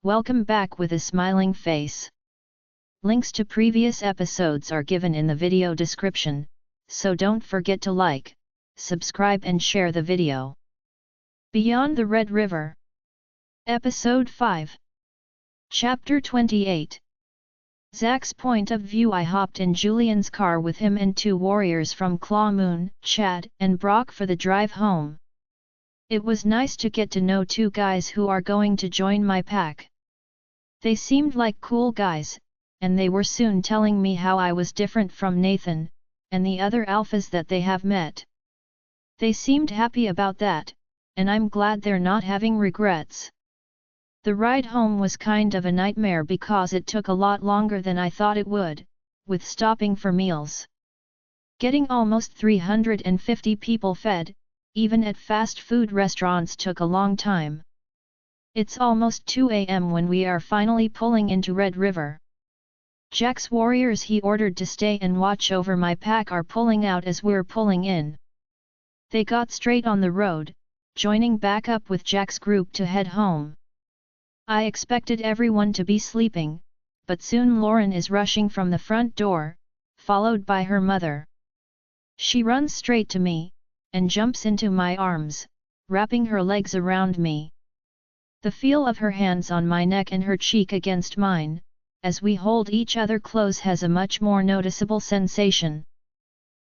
Welcome back with a smiling face. Links to previous episodes are given in the video description, so don't forget to like, subscribe and share the video. Beyond the Red River. Episode 5. Chapter 28. Zach's point of view. I hopped in Julian's car with him and two warriors from Claw Moon, Chad and Brock for the drive home. It was nice to get to know two guys who are going to join my pack. They seemed like cool guys, and they were soon telling me how I was different from Nathan, and the other alphas that they have met. They seemed happy about that, and I'm glad they're not having regrets. The ride home was kind of a nightmare because it took a lot longer than I thought it would, with stopping for meals. Getting almost 350 people fed, even at fast food restaurants, took a long time. It's almost 2 a.m. when we are finally pulling into Red River. Jack's warriors he ordered to stay and watch over my pack are pulling out as we're pulling in. They got straight on the road, joining back up with Jack's group to head home. I expected everyone to be sleeping, but soon Lauren is rushing from the front door, followed by her mother. She runs straight to me, and jumps into my arms, wrapping her legs around me. The feel of her hands on my neck and her cheek against mine, as we hold each other close, has a much more noticeable sensation.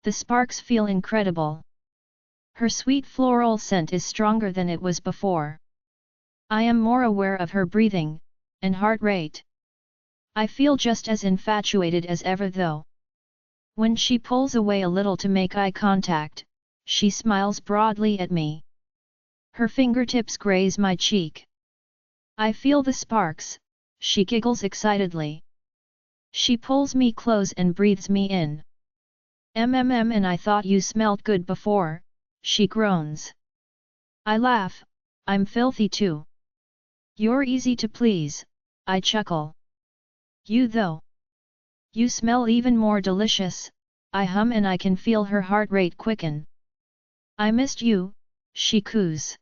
The sparks feel incredible. Her sweet floral scent is stronger than it was before. I am more aware of her breathing and heart rate. I feel just as infatuated as ever though. When she pulls away a little to make eye contact, she smiles broadly at me. Her fingertips graze my cheek. I feel the sparks, she giggles excitedly. She pulls me close and breathes me in. And I thought you smelled good before, she groans. I laugh, I'm filthy too. You're easy to please, I chuckle. You though? You smell even more delicious, I hum, and I can feel her heart rate quicken. I missed you, she coos.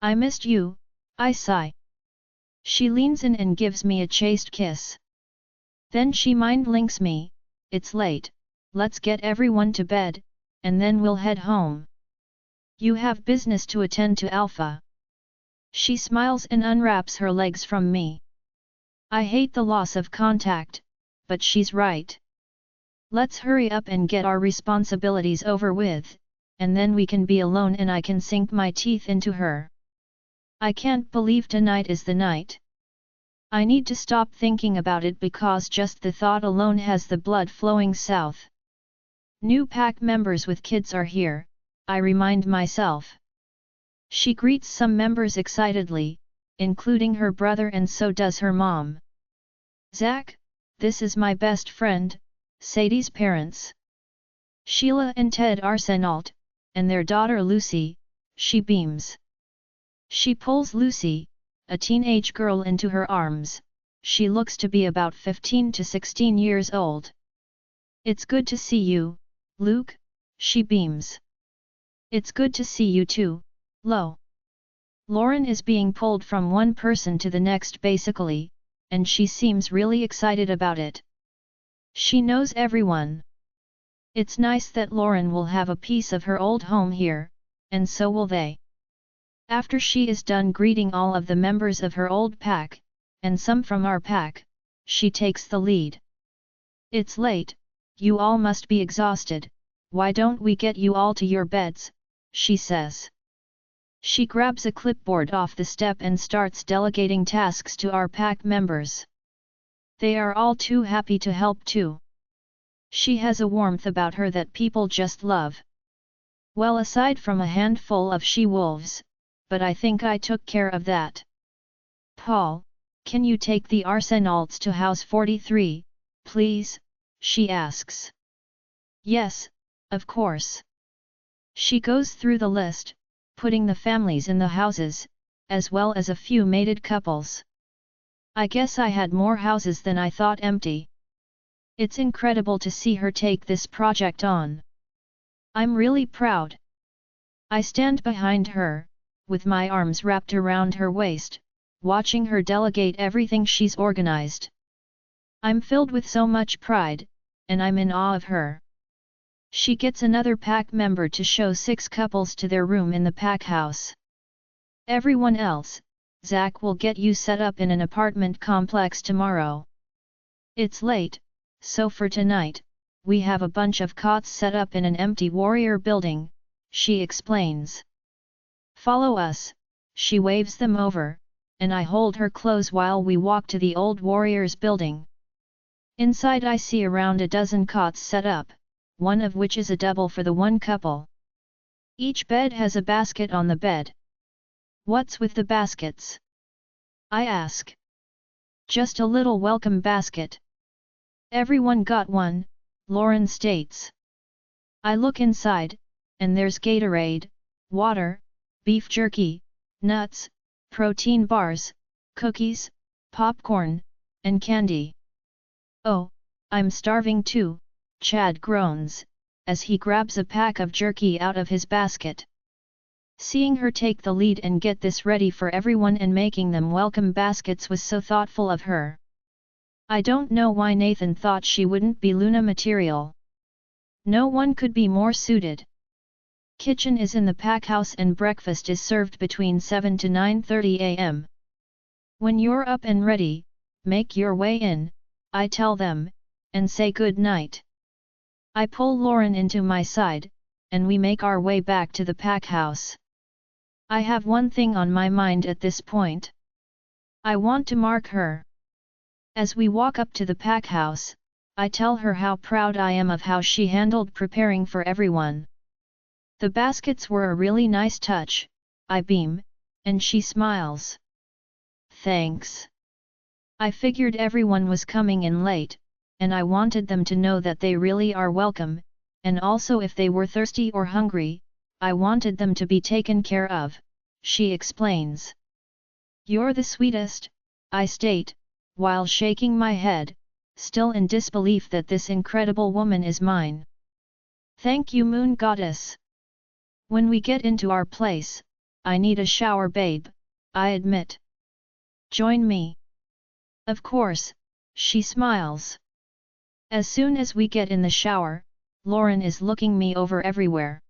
I missed you, I sigh. She leans in and gives me a chaste kiss. Then she mind links me, it's late, let's get everyone to bed, and then we'll head home. You have business to attend to, Alpha. She smiles and unwraps her legs from me. I hate the loss of contact, but she's right. Let's hurry up and get our responsibilities over with, and then we can be alone and I can sink my teeth into her. I can't believe tonight is the night. I need to stop thinking about it because just the thought alone has the blood flowing south. New pack members with kids are here, I remind myself. She greets some members excitedly, including her brother, and so does her mom. Zach, this is my best friend, Sadie's parents. Sheila and Ted Arsenault, and their daughter Lucy, she beams. She pulls Lucy, a teenage girl, into her arms. She looks to be about 15 to 16 years old. It's good to see you, Luke, she beams. It's good to see you too, Lo. Lauren is being pulled from one person to the next basically, and she seems really excited about it. She knows everyone. It's nice that Lauren will have a piece of her old home here, and so will they. After she is done greeting all of the members of her old pack, and some from our pack, she takes the lead. It's late, you all must be exhausted, why don't we get you all to your beds, she says. She grabs a clipboard off the step and starts delegating tasks to our pack members. They are all too happy to help too. She has a warmth about her that people just love. Well, aside from a handful of she-wolves, but I think I took care of that. Paul, can you take the Arsenaults to house 43, please? She asks. Yes, of course. She goes through the list, putting the families in the houses, as well as a few mated couples. I guess I had more houses than I thought empty. It's incredible to see her take this project on. I'm really proud. I stand behind her, with my arms wrapped around her waist, watching her delegate everything she's organized. I'm filled with so much pride, and I'm in awe of her. She gets another pack member to show 6 couples to their room in the pack house. Everyone else, Zach will get you set up in an apartment complex tomorrow. It's late, so for tonight, we have a bunch of cots set up in an empty warrior building, she explains. Follow us, she waves them over, and I hold her close while we walk to the old warriors building. Inside I see around a dozen cots set up, one of which is a double for the one couple. Each bed has a basket on the bed. What's with the baskets? I ask. Just a little welcome basket. Everyone got one, Lauren states. I look inside, and there's Gatorade, water, beef jerky, nuts, protein bars, cookies, popcorn, and candy. Oh, I'm starving too, Chad groans, as he grabs a pack of jerky out of his basket. Seeing her take the lead and get this ready for everyone and making them welcome baskets was so thoughtful of her. I don't know why Nathan thought she wouldn't be Luna material. No one could be more suited. Kitchen is in the pack house and breakfast is served between 7 to 9:30 a.m. When you're up and ready, make your way in, I tell them, and say good night. I pull Lauren into my side, and we make our way back to the pack house. I have one thing on my mind at this point. I want to mark her. As we walk up to the pack house, I tell her how proud I am of how she handled preparing for everyone. The baskets were a really nice touch, I beam, and she smiles. Thanks. I figured everyone was coming in late, and I wanted them to know that they really are welcome, and also if they were thirsty or hungry, I wanted them to be taken care of, she explains. You're the sweetest, I state, while shaking my head, still in disbelief that this incredible woman is mine. Thank you, Moon Goddess. When we get into our place, I need a shower, babe, I admit. Join me. Of course, she smiles. As soon as we get in the shower, Lauren is looking me over everywhere.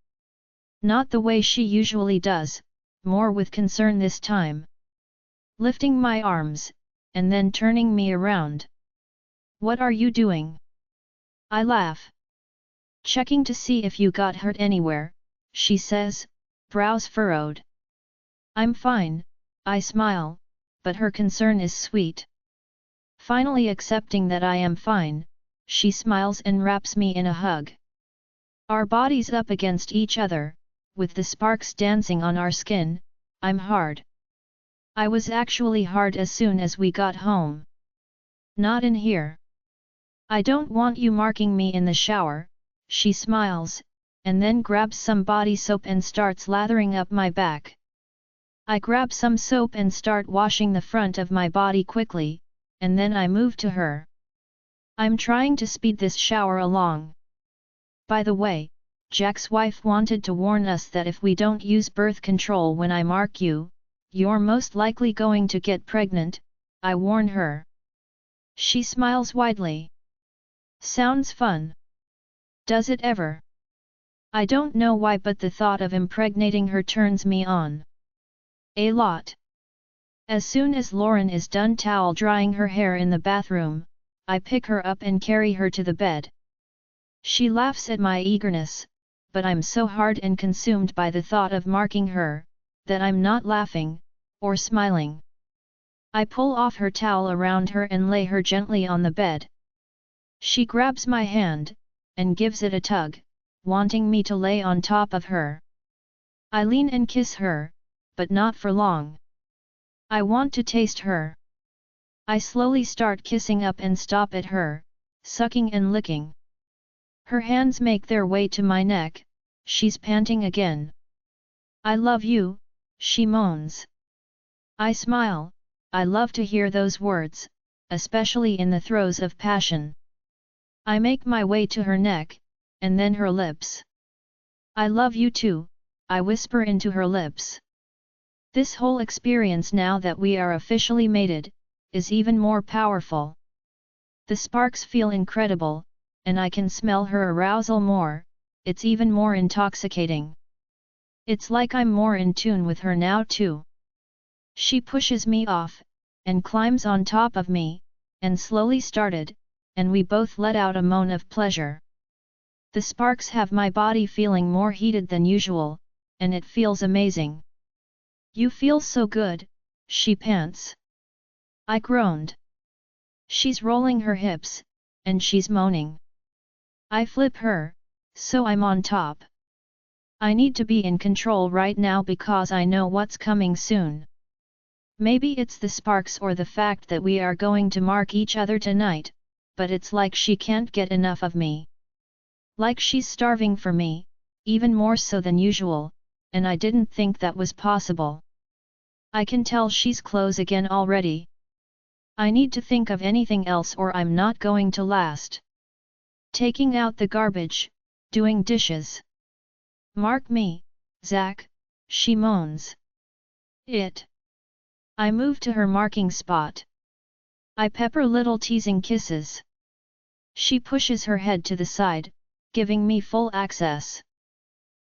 Not the way she usually does, more with concern this time. Lifting my arms, and then turning me around. What are you doing? I laugh. Checking to see if you got hurt anywhere, she says, brows furrowed. I'm fine, I smile, but her concern is sweet. Finally accepting that I am fine, she smiles and wraps me in a hug. Our bodies up against each other, with the sparks dancing on our skin, I'm hard. I was actually hard as soon as we got home. Not in here. I don't want you marking me in the shower, she smiles, and then grabs some body soap and starts lathering up my back. I grab some soap and start washing the front of my body quickly, and then I move to her. I'm trying to speed this shower along. By the way, Jack's wife wanted to warn us that if we don't use birth control when I mark you, you're most likely going to get pregnant, I warn her. She smiles widely. Sounds fun. Does it ever? I don't know why, but the thought of impregnating her turns me on. A lot. As soon as Lauren is done towel drying her hair in the bathroom, I pick her up and carry her to the bed. She laughs at my eagerness, but I'm so hard and consumed by the thought of marking her, that I'm not laughing, or smiling. I pull off her towel around her and lay her gently on the bed. She grabs my hand, and gives it a tug, wanting me to lay on top of her. I lean and kiss her, but not for long. I want to taste her. I slowly start kissing up and stop at her, sucking and licking. Her hands make their way to my neck, she's panting again. I love you, she moans. I smile, I love to hear those words, especially in the throes of passion. I make my way to her neck, and then her lips. I love you too, I whisper into her lips. This whole experience now that we are officially mated, is even more powerful. The sparks feel incredible, and I can smell her arousal more, it's even more intoxicating. It's like I'm more in tune with her now too. She pushes me off, and climbs on top of me, and slowly started, and we both let out a moan of pleasure. The sparks have my body feeling more heated than usual, and it feels amazing. You feel so good, she pants. I groaned. She's rolling her hips, and she's moaning. I flip her, so I'm on top. I need to be in control right now because I know what's coming soon. Maybe it's the sparks or the fact that we are going to mark each other tonight, but it's like she can't get enough of me. Like she's starving for me, even more so than usual, and I didn't think that was possible. I can tell she's close again already. I need to think of anything else or I'm not going to last. Taking out the garbage, doing dishes. Mark me, Zach, she moans. I move to her marking spot. I pepper little teasing kisses. She pushes her head to the side, giving me full access.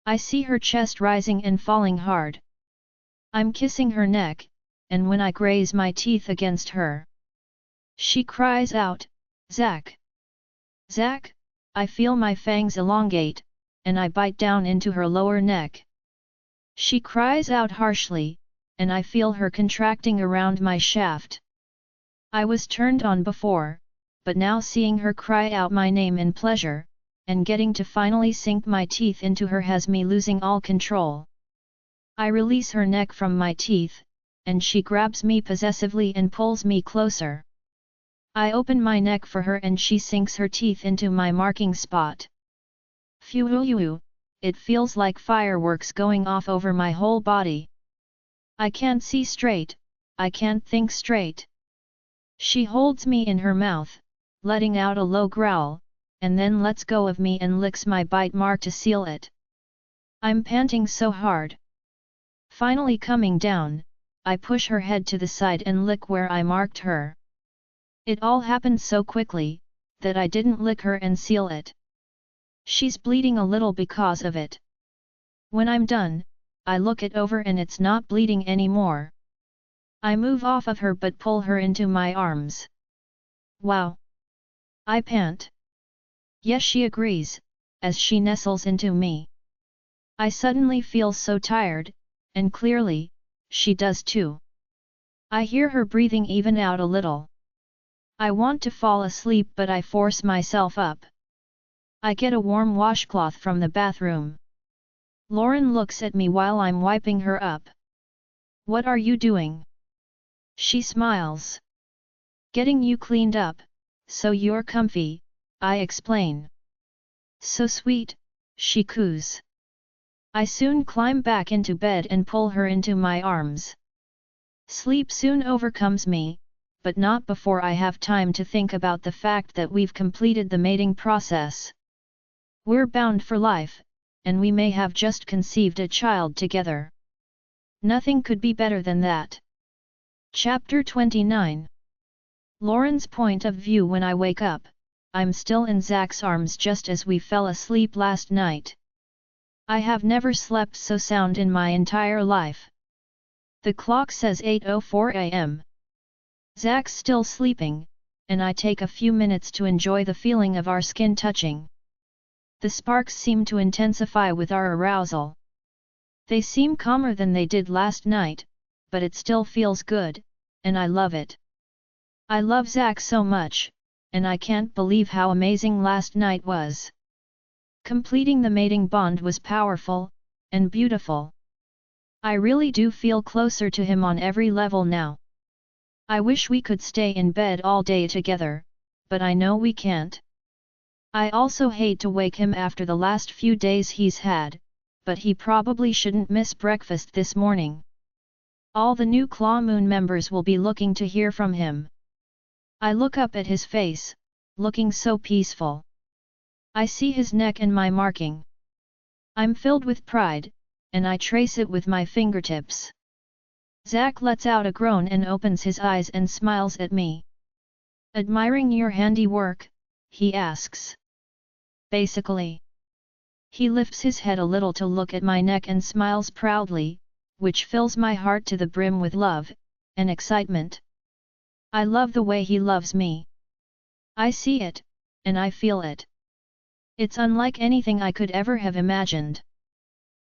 I see her chest rising and falling hard. I'm kissing her neck, and when I graze my teeth against her, she cries out, Zach! Zach! I feel my fangs elongate, and I bite down into her lower neck. She cries out harshly, and I feel her contracting around my shaft. I was turned on before, but now seeing her cry out my name in pleasure, and getting to finally sink my teeth into her has me losing all control. I release her neck from my teeth, and she grabs me possessively and pulls me closer. I open my neck for her and she sinks her teeth into my marking spot. Phew, it feels like fireworks going off over my whole body. I can't see straight, I can't think straight. She holds me in her mouth, letting out a low growl, and then lets go of me and licks my bite mark to seal it. I'm panting so hard. Finally coming down, I push her head to the side and lick where I marked her. It all happened so quickly, that I didn't lick her and seal it. She's bleeding a little because of it. When I'm done, I look it over and it's not bleeding anymore. I move off of her but pull her into my arms. Wow! I pant. Yes, she agrees, as she nestles into me. I suddenly feel so tired, and clearly, she does too. I hear her breathing even out a little. I want to fall asleep but I force myself up. I get a warm washcloth from the bathroom. Lauren looks at me while I'm wiping her up. What are you doing? She smiles. Getting you cleaned up, so you're comfy, I explain. So sweet, she coos. I soon climb back into bed and pull her into my arms. Sleep soon overcomes me, but not before I have time to think about the fact that we've completed the mating process. We're bound for life, and we may have just conceived a child together. Nothing could be better than that. Chapter 29. Lauren's point of view. When I wake up, I'm still in Zach's arms just as we fell asleep last night. I have never slept so sound in my entire life. The clock says 8:04 a.m. Zach's still sleeping, and I take a few minutes to enjoy the feeling of our skin touching. The sparks seem to intensify with our arousal. They seem calmer than they did last night, but it still feels good, and I love it. I love Zach so much, and I can't believe how amazing last night was. Completing the mating bond was powerful, and beautiful. I really do feel closer to him on every level now. I wish we could stay in bed all day together, but I know we can't. I also hate to wake him after the last few days he's had, but he probably shouldn't miss breakfast this morning. All the new Claw Moon members will be looking to hear from him. I look up at his face, looking so peaceful. I see his neck and my marking. I'm filled with pride, and I trace it with my fingertips. Zach lets out a groan and opens his eyes and smiles at me. Admiring your handiwork? He asks. Basically. He lifts his head a little to look at my neck and smiles proudly, which fills my heart to the brim with love and excitement. I love the way he loves me. I see it, and I feel it. It's unlike anything I could ever have imagined.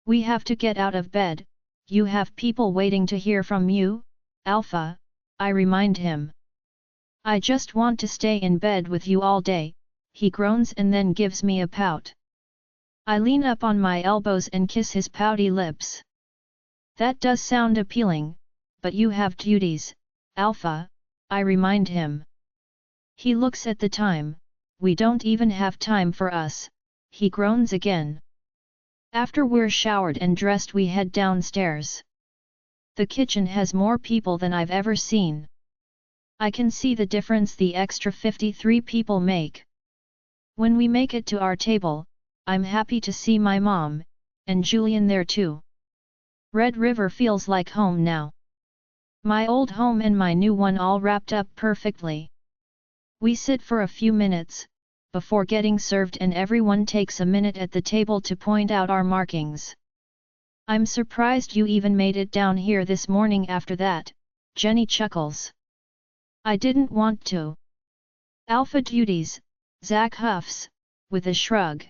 We have to get out of bed, you have people waiting to hear from you, Alpha, I remind him. I just want to stay in bed with you all day, he groans and then gives me a pout. I lean up on my elbows and kiss his pouty lips. That does sound appealing, but you have duties, Alpha, I remind him. He looks at the time, we don't even have time for us, he groans again. After we're showered and dressed we head downstairs. The kitchen has more people than I've ever seen. I can see the difference the extra 53 people make. When we make it to our table, I'm happy to see my mom, and Julian there too. Red River feels like home now. My old home and my new one all wrapped up perfectly. We sit for a few minutes, before getting served and everyone takes a minute at the table to point out our markings. I'm surprised you even made it down here this morning after that, Jenny chuckles. I didn't want to. Alpha duties, Zach huffs, with a shrug.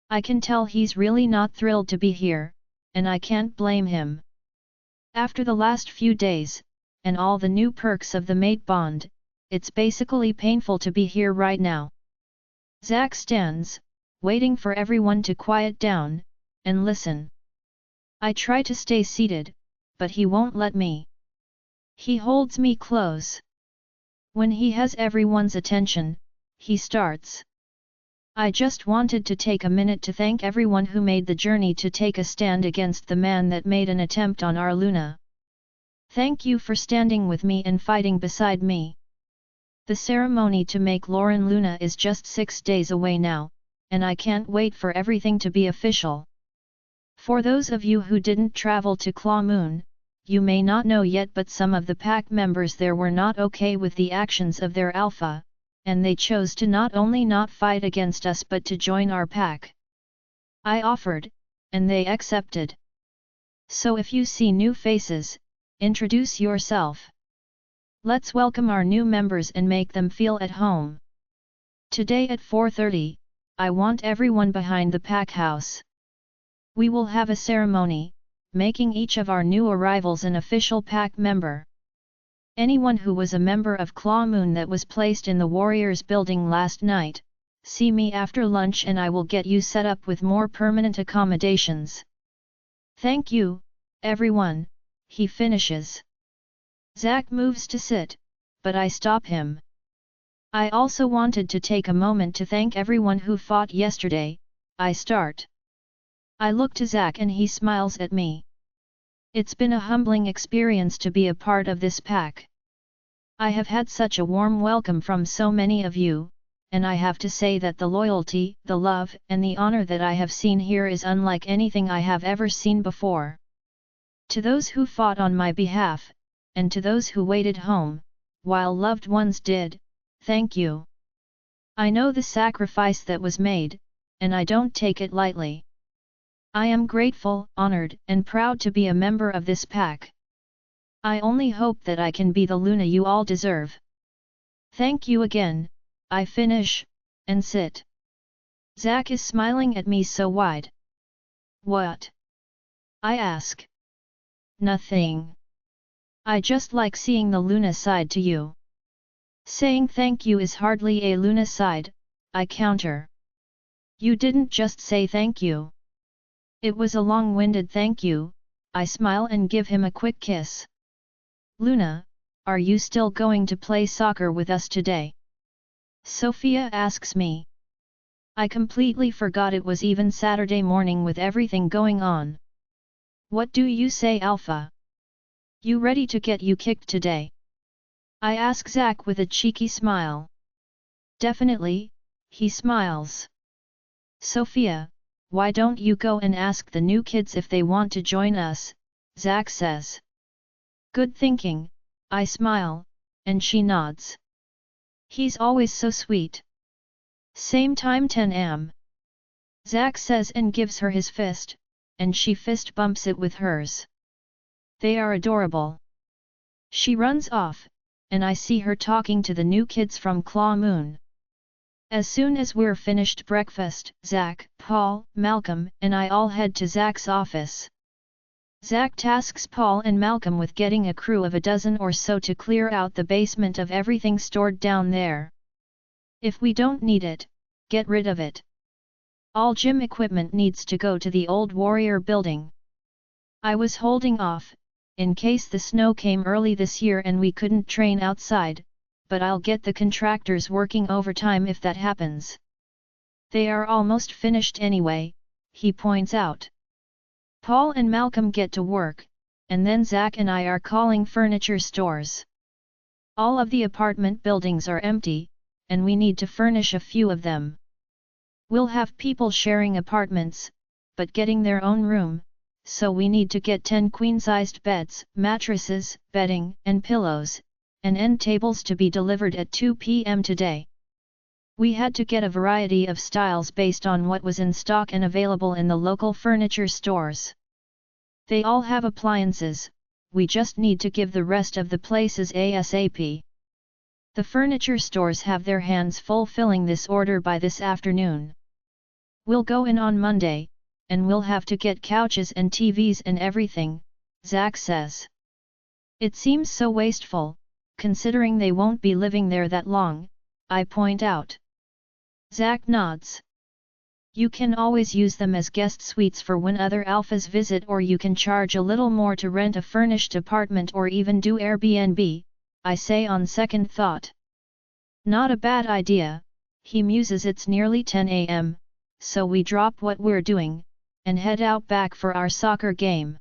I can tell he's really not thrilled to be here, and I can't blame him. After the last few days, and all the new perks of the mate bond, it's basically painful to be here right now. Zach stands, waiting for everyone to quiet down, and listen. I try to stay seated, but he won't let me. He holds me close. When he has everyone's attention, he starts. I just wanted to take a minute to thank everyone who made the journey to take a stand against the man that made an attempt on our Luna. Thank you for standing with me and fighting beside me. The ceremony to make Lauren Luna is just 6 days away now, and I can't wait for everything to be official. For those of you who didn't travel to Claw Moon, you may not know yet but some of the pack members there were not okay with the actions of their alpha, and they chose to not only not fight against us but to join our pack. I offered, and they accepted. So if you see new faces, introduce yourself. Let's welcome our new members and make them feel at home. Today at 4:30, I want everyone behind the pack house. We will have a ceremony, making each of our new arrivals an official pack member. Anyone who was a member of Claw Moon that was placed in the Warriors building last night, see me after lunch and I will get you set up with more permanent accommodations. Thank you, everyone, he finishes. Zach moves to sit, but I stop him. I also wanted to take a moment to thank everyone who fought yesterday, I start. I look to Zach and he smiles at me. It's been a humbling experience to be a part of this pack. I have had such a warm welcome from so many of you, and I have to say that the loyalty, the love, and the honor that I have seen here is unlike anything I have ever seen before. To those who fought on my behalf, and to those who waited home, while loved ones did, thank you. I know the sacrifice that was made, and I don't take it lightly. I am grateful, honored, and proud to be a member of this pack. I only hope that I can be the Luna you all deserve. Thank you again, I finish, and sit. Zach is smiling at me so wide. What? I ask. Nothing. I just like seeing the Luna side to you. Saying thank you is hardly a Luna side, I counter. You didn't just say thank you. It was a long-winded thank you, I smile and give him a quick kiss. Luna, are you still going to play soccer with us today? Sophia asks me. I completely forgot it was even Saturday morning with everything going on. What do you say, Alpha? You ready to get you kicked today? I ask Zach with a cheeky smile. Definitely, he smiles. Sophia, why don't you go and ask the new kids if they want to join us, Zach says. Good thinking, I smile, and she nods. He's always so sweet. Same time 10 am. Zack says and gives her his fist, and she fist bumps it with hers. They are adorable. She runs off, and I see her talking to the new kids from Claw Moon. As soon as we're finished breakfast, Zack, Paul, Malcolm, and I all head to Zack's office. Zack tasks Paul and Malcolm with getting a crew of a dozen or so to clear out the basement of everything stored down there. If we don't need it, get rid of it. All gym equipment needs to go to the old warrior building. I was holding off, in case the snow came early this year and we couldn't train outside, but I'll get the contractors working overtime if that happens. They are almost finished anyway, he points out. Paul and Malcolm get to work, and then Zack and I are calling furniture stores. All of the apartment buildings are empty, and we need to furnish a few of them. We'll have people sharing apartments, but getting their own room, so we need to get 10 queen-sized beds, mattresses, bedding, and pillows, and end tables to be delivered at 2 p.m. today. We had to get a variety of styles based on what was in stock and available in the local furniture stores. They all have appliances, we just need to give the rest of the places ASAP. The furniture stores have their hands full filling this order by this afternoon. We'll go in on Monday, and we'll have to get couches and TVs and everything, Zack says. It seems so wasteful, considering they won't be living there that long, I point out. Zack nods. You can always use them as guest suites for when other alphas visit, or you can charge a little more to rent a furnished apartment or even do Airbnb, I say on second thought. Not a bad idea, he muses. It's nearly 10 am, so we drop what we're doing, and head out back for our soccer game.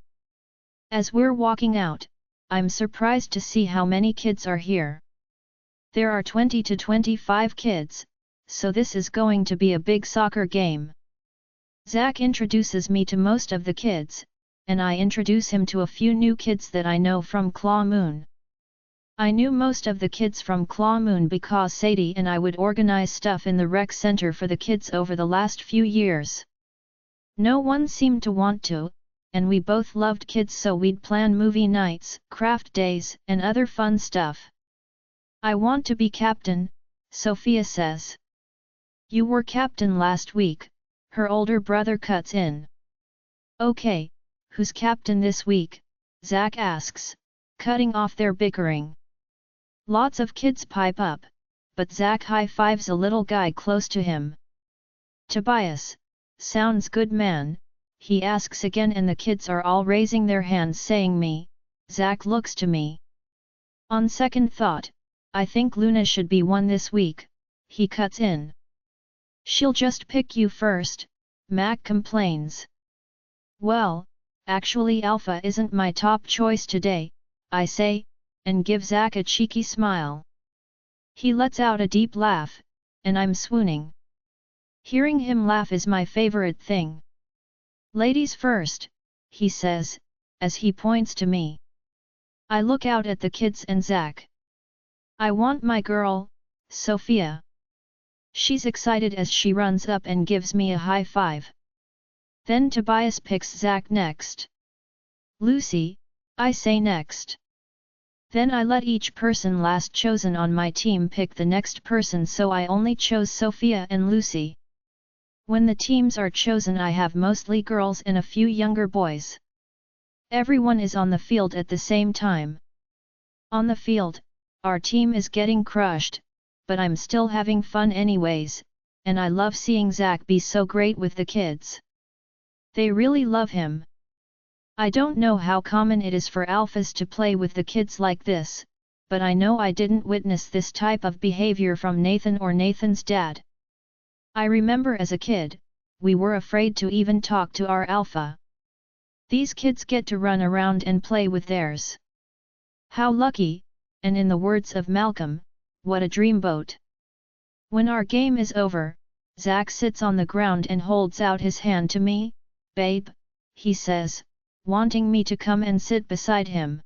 As we're walking out, I'm surprised to see how many kids are here. There are 20 to 25 kids, so this is going to be a big soccer game. Zack introduces me to most of the kids, and I introduce him to a few new kids that I know from Claw Moon. I knew most of the kids from Claw Moon because Sadie and I would organize stuff in the rec center for the kids over the last few years. No one seemed to want to, and we both loved kids, so we'd plan movie nights, craft days, and other fun stuff. I want to be captain, Sophia says. You were captain last week, her older brother cuts in. Okay, who's captain this week? Zack asks, cutting off their bickering. Lots of kids pipe up, but Zack high-fives a little guy close to him. Tobias, sounds good man, he asks again, and the kids are all raising their hands saying me. Zack looks to me. On second thought, I think Luna should be one this week, he cuts in. She'll just pick you first, Mac complains. Well, actually Alpha isn't my top choice today, I say, and give Zack a cheeky smile. He lets out a deep laugh, and I'm swooning. Hearing him laugh is my favorite thing. Ladies first, he says, as he points to me. I look out at the kids and Zack. I want my girl, Sophia. She's excited as she runs up and gives me a high five. Then Tobias picks Zack next. Lucy, I say next. Then I let each person last chosen on my team pick the next person, so I only chose Sophia and Lucy. When the teams are chosen, I have mostly girls and a few younger boys. Everyone is on the field at the same time. On the field, our team is getting crushed, but I'm still having fun anyways, and I love seeing Zack be so great with the kids. They really love him. I don't know how common it is for alphas to play with the kids like this, but I know I didn't witness this type of behavior from Nathan or Nathan's dad. I remember as a kid, we were afraid to even talk to our alpha. These kids get to run around and play with theirs. How lucky, and in the words of Malcolm, what a dreamboat. When our game is over, Zack sits on the ground and holds out his hand to me. Babe, he says, wanting me to come and sit beside him.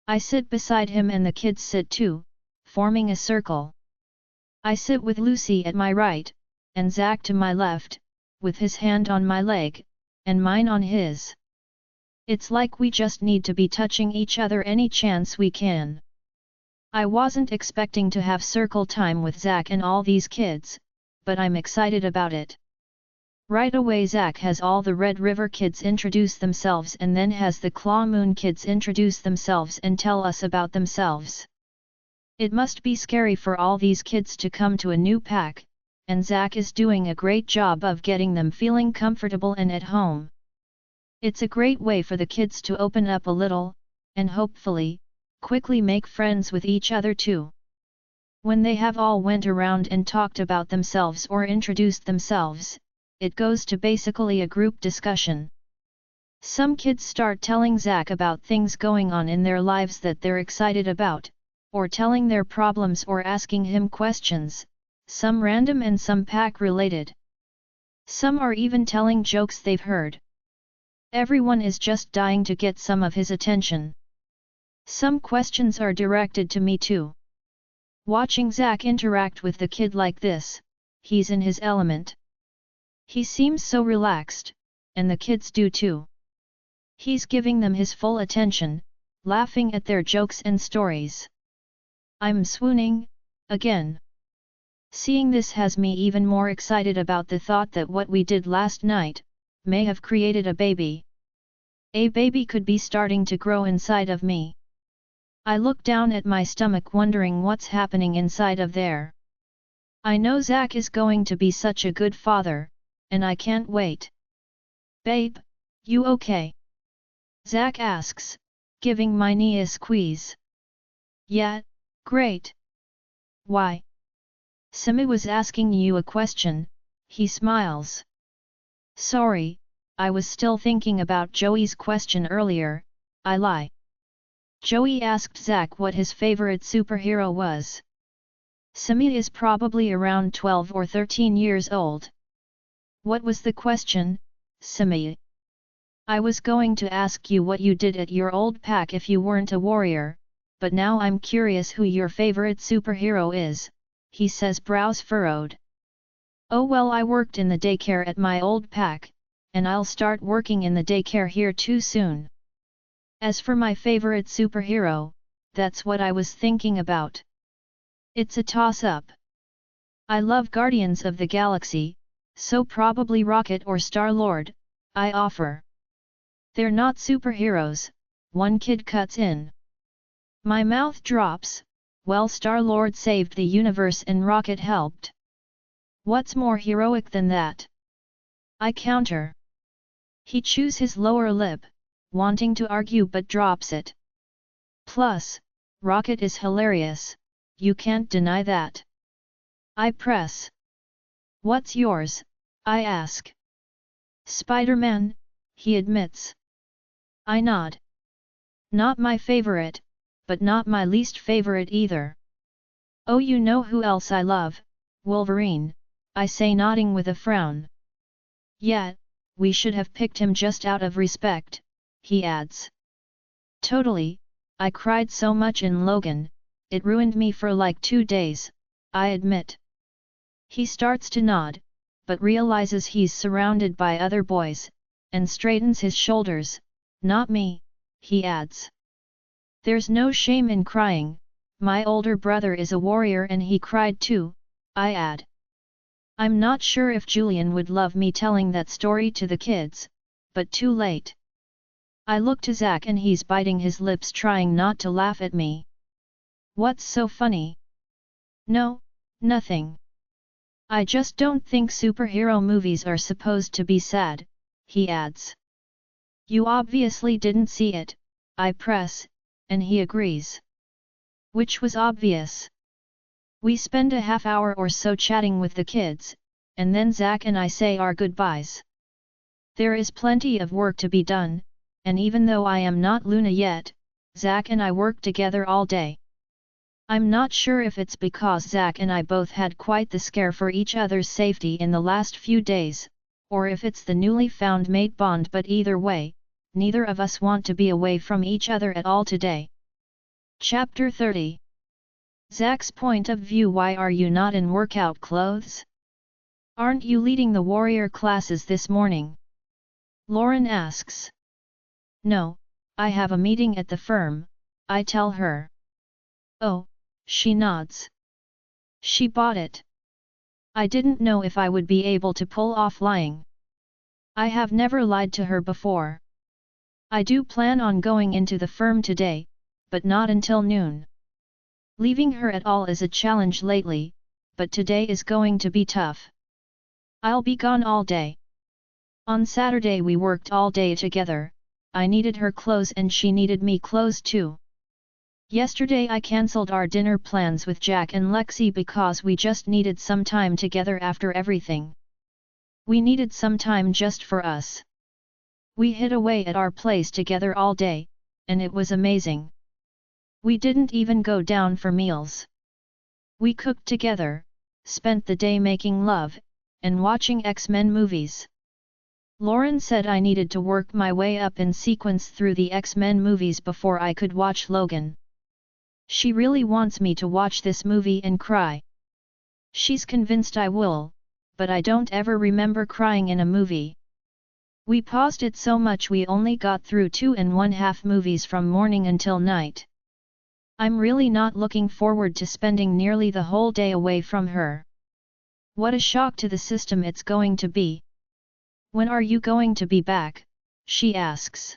I sit beside him and the kids sit too, forming a circle. I sit with Lucy at my right, and Zack to my left, with his hand on my leg, and mine on his. It's like we just need to be touching each other any chance we can. I wasn't expecting to have circle time with Zack and all these kids, but I'm excited about it. Right away Zack has all the Red River kids introduce themselves and then has the Claw Moon kids introduce themselves and tell us about themselves. It must be scary for all these kids to come to a new pack, and Zack is doing a great job of getting them feeling comfortable and at home. It's a great way for the kids to open up a little, and hopefully, quickly make friends with each other too. When they have all went around and talked about themselves or introduced themselves, it goes to basically a group discussion. Some kids start telling Zack about things going on in their lives that they're excited about, or telling their problems or asking him questions, some random and some pack related. Some are even telling jokes they've heard. Everyone is just dying to get some of his attention. Some questions are directed to me too. Watching Zack interact with the kid like this, he's in his element. He seems so relaxed, and the kids do too. He's giving them his full attention, laughing at their jokes and stories. I'm swooning, again. Seeing this has me even more excited about the thought that what we did last night may have created a baby. A baby could be starting to grow inside of me. I look down at my stomach wondering what's happening inside of there. I know Zack is going to be such a good father, and I can't wait. Babe, you okay? Zack asks, giving my knee a squeeze. Yeah, great. Why? Simi was asking you a question, he smiles. Sorry, I was still thinking about Joey's question earlier, I lie. Joey asked Zack what his favorite superhero was. Simi is probably around 12 or 13 years old. What was the question, Simi? I was going to ask you what you did at your old pack if you weren't a warrior, but now I'm curious who your favorite superhero is, he says, brows furrowed. Oh well, I worked in the daycare at my old pack, and I'll start working in the daycare here too soon. As for my favorite superhero, that's what I was thinking about. It's a toss-up. I love Guardians of the Galaxy, so probably Rocket or Star-Lord, I offer. They're not superheroes, one kid cuts in. My mouth drops, well, Star-Lord saved the universe and Rocket helped. What's more heroic than that? I counter. He chews his lower lip, wanting to argue but drops it. Plus, Rocket is hilarious, you can't deny that. I press. What's yours? I ask. Spider-Man, he admits. I nod. Not my favorite, but not my least favorite either. Oh, you know who else I love? Wolverine, I say, nodding with a frown. Yeah, we should have picked him just out of respect, he adds. Totally, I cried so much in Logan, it ruined me for like 2 days, I admit. He starts to nod, but realizes he's surrounded by other boys, and straightens his shoulders. Not me, he adds. There's no shame in crying, my older brother is a warrior and he cried too, I add. I'm not sure if Julian would love me telling that story to the kids, but too late. I look to Zack and he's biting his lips, trying not to laugh at me. What's so funny? No, nothing. I just don't think superhero movies are supposed to be sad, he adds. You obviously didn't see it, I press, and he agrees. Which was obvious. We spend a half hour or so chatting with the kids, and then Zack and I say our goodbyes. There is plenty of work to be done, and even though I am not Luna yet, Zack and I work together all day. I'm not sure if it's because Zack and I both had quite the scare for each other's safety in the last few days, or if it's the newly found mate bond, but either way, neither of us want to be away from each other at all today. Chapter 30. Zach's point of view. Why are you not in workout clothes? Aren't you leading the warrior classes this morning? Lauren asks. No, I have a meeting at the firm, I tell her. Oh, she nods. She bought it. I didn't know if I would be able to pull off lying. I have never lied to her before. I do plan on going into the firm today, but not until noon. Leaving her at all is a challenge lately, but today is going to be tough. I'll be gone all day. On Saturday we worked all day together, I needed her clothes and she needed me clothes too. Yesterday I cancelled our dinner plans with Jack and Lexi because we just needed some time together after everything. We needed some time just for us. We hid away at our place together all day, and it was amazing. We didn't even go down for meals. We cooked together, spent the day making love, and watching X-Men movies. Lauren said I needed to work my way up in sequence through the X-Men movies before I could watch Logan. She really wants me to watch this movie and cry. She's convinced I will, but I don't ever remember crying in a movie. We paused it so much we only got through 2.5 movies from morning until night. I'm really not looking forward to spending nearly the whole day away from her. What a shock to the system it's going to be. When are you going to be back? She asks.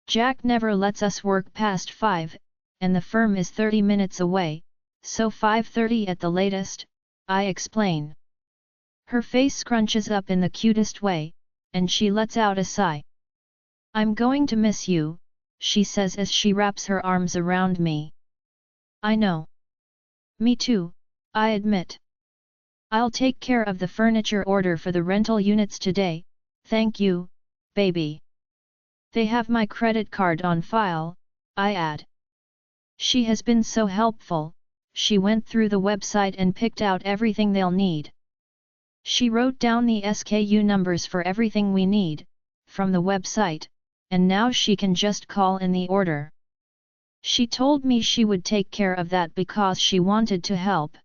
Jack never lets us work past 5, and the firm is 30 minutes away, so 5:30 at the latest, I explain. Her face scrunches up in the cutest way, and she lets out a sigh. I'm going to miss you, she says as she wraps her arms around me. I know. Me too, I admit. I'll take care of the furniture order for the rental units today, thank you, baby. They have my credit card on file, I add. She has been so helpful, she went through the website and picked out everything they'll need. She wrote down the SKU numbers for everything we need, from the website, and now she can just call in the order. She told me she would take care of that because she wanted to help.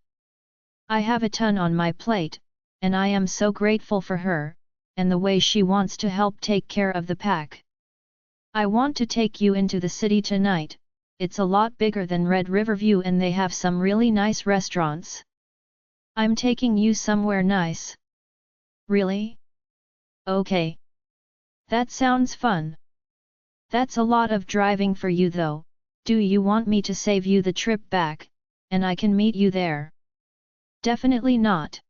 I have a ton on my plate, and I am so grateful for her, and the way she wants to help take care of the pack. I want to take you into the city tonight. It's a lot bigger than Red Riverview and they have some really nice restaurants. I'm taking you somewhere nice. Really? Okay. That sounds fun. That's a lot of driving for you though. Do you want me to save you the trip back, and I can meet you there? Definitely not.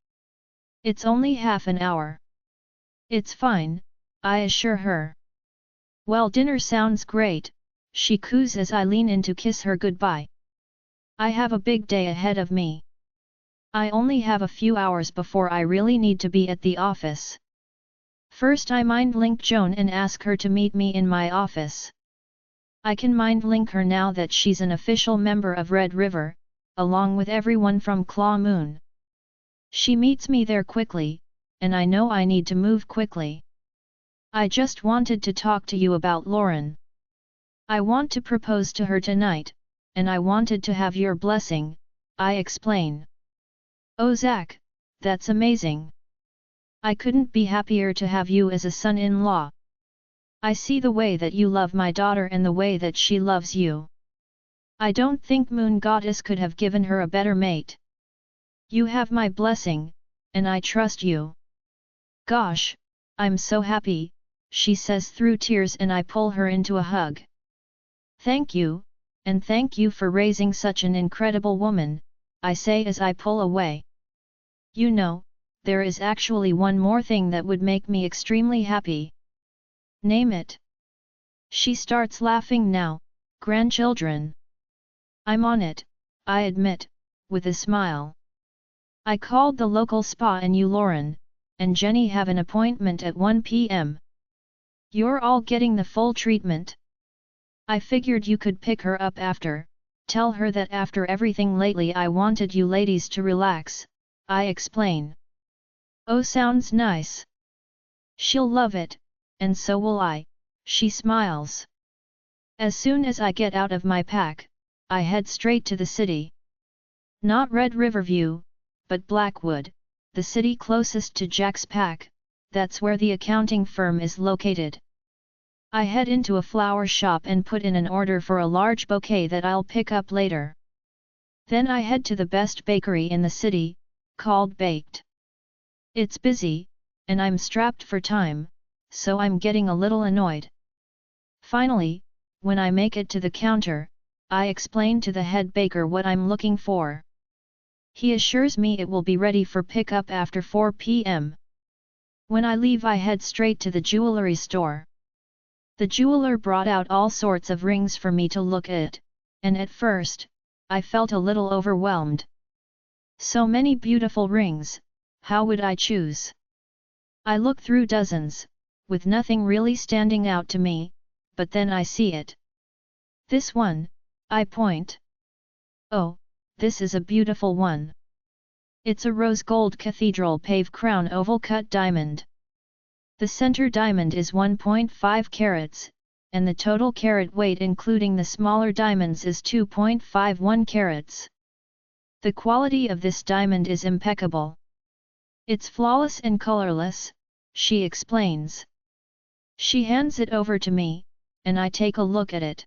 It's only half an hour. It's fine, I assure her. Well, dinner sounds great, she coos as I lean in to kiss her goodbye. I have a big day ahead of me. I only have a few hours before I really need to be at the office. First I mind link Joan and ask her to meet me in my office. I can mind link her now that she's an official member of Red River, along with everyone from Claw Moon. She meets me there quickly, and I know I need to move quickly. I just wanted to talk to you about Lauren. I want to propose to her tonight, and I wanted to have your blessing, I explain. Oh Zach, that's amazing. I couldn't be happier to have you as a son-in-law. I see the way that you love my daughter and the way that she loves you. I don't think Moon Goddess could have given her a better mate. You have my blessing, and I trust you. Gosh, I'm so happy, she says through tears, and I pull her into a hug. Thank you, and thank you for raising such an incredible woman, I say as I pull away. You know, there is actually one more thing that would make me extremely happy. Name it. She starts laughing now, grandchildren. I'm on it, I admit, with a smile. I called the local spa and you, Lauren, and Jenny have an appointment at 1 p.m. You're all getting the full treatment. I figured you could pick her up after, tell her that after everything lately I wanted you ladies to relax, I explain. Oh, sounds nice. She'll love it, and so will I, she smiles. As soon as I get out of my pack, I head straight to the city. Not Red Riverview, but Blackwood, the city closest to Jack's Pack, that's where the accounting firm is located. I head into a flower shop and put in an order for a large bouquet that I'll pick up later. Then I head to the best bakery in the city, called Baked. It's busy, and I'm strapped for time, so I'm getting a little annoyed. Finally, when I make it to the counter, I explain to the head baker what I'm looking for. He assures me it will be ready for pickup after 4 p.m. When I leave, I head straight to the jewelry store. The jeweler brought out all sorts of rings for me to look at, and at first, I felt a little overwhelmed. So many beautiful rings, how would I choose? I look through dozens, with nothing really standing out to me, but then I see it. This one, I point. Oh, this is a beautiful one. It's a rose gold cathedral pave crown oval cut diamond. The center diamond is 1.5 carats, and the total carat weight including the smaller diamonds is 2.51 carats. The quality of this diamond is impeccable. It's flawless and colorless, she explains. She hands it over to me, and I take a look at it.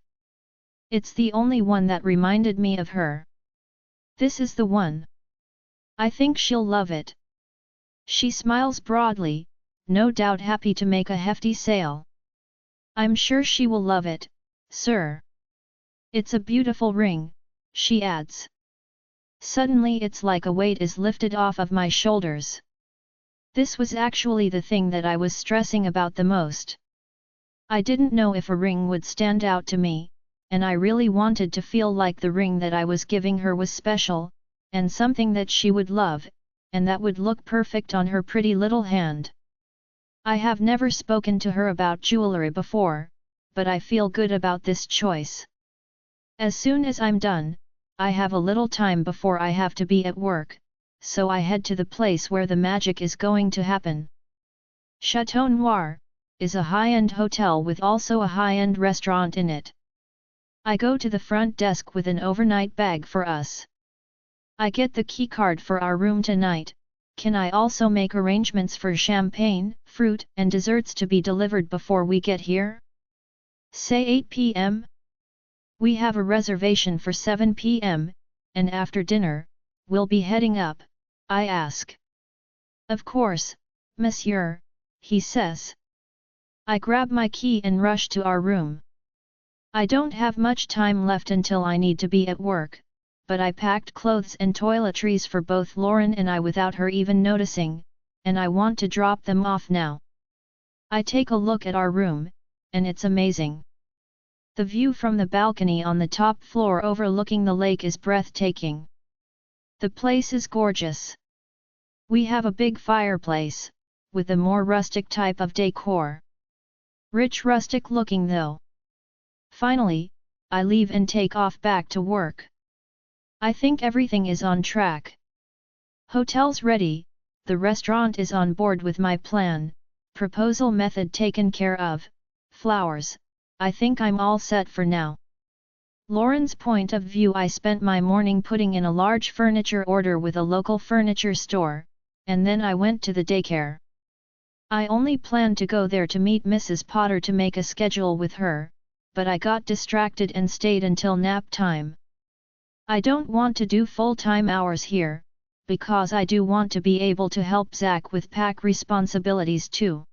It's the only one that reminded me of her. This is the one. I think she'll love it. She smiles broadly, no doubt happy to make a hefty sale. I'm sure she will love it, sir. It's a beautiful ring, she adds. Suddenly it's like a weight is lifted off of my shoulders. This was actually the thing that I was stressing about the most. I didn't know if a ring would stand out to me, and I really wanted to feel like the ring that I was giving her was special, and something that she would love, and that would look perfect on her pretty little hand. I have never spoken to her about jewelry before, but I feel good about this choice. As soon as I'm done, I have a little time before I have to be at work, so I head to the place where the magic is going to happen. Chateau Noir is a high-end hotel with also a high-end restaurant in it. I go to the front desk with an overnight bag for us. I get the key card for our room tonight. Can I also make arrangements for champagne, fruit, and desserts to be delivered before we get here? Say 8 p.m.? We have a reservation for 7 p.m., and after dinner, we'll be heading up, I ask. Of course, monsieur, he says. I grab my key and rush to our room. I don't have much time left until I need to be at work, but I packed clothes and toiletries for both Lauren and I without her even noticing, and I want to drop them off now. I take a look at our room, and it's amazing. The view from the balcony on the top floor overlooking the lake is breathtaking. The place is gorgeous. We have a big fireplace, with a more rustic type of decor. Rich rustic looking though. Finally, I leave and take off back to work. I think everything is on track. Hotel's ready, the restaurant is on board with my plan, proposal method taken care of, flowers, I think I'm all set for now. Lauren's point of view: I spent my morning putting in a large furniture order with a local furniture store, and then I went to the daycare. I only planned to go there to meet Mrs. Potter to make a schedule with her, but I got distracted and stayed until nap time. I don't want to do full-time hours here, because I do want to be able to help Zach with pack responsibilities too.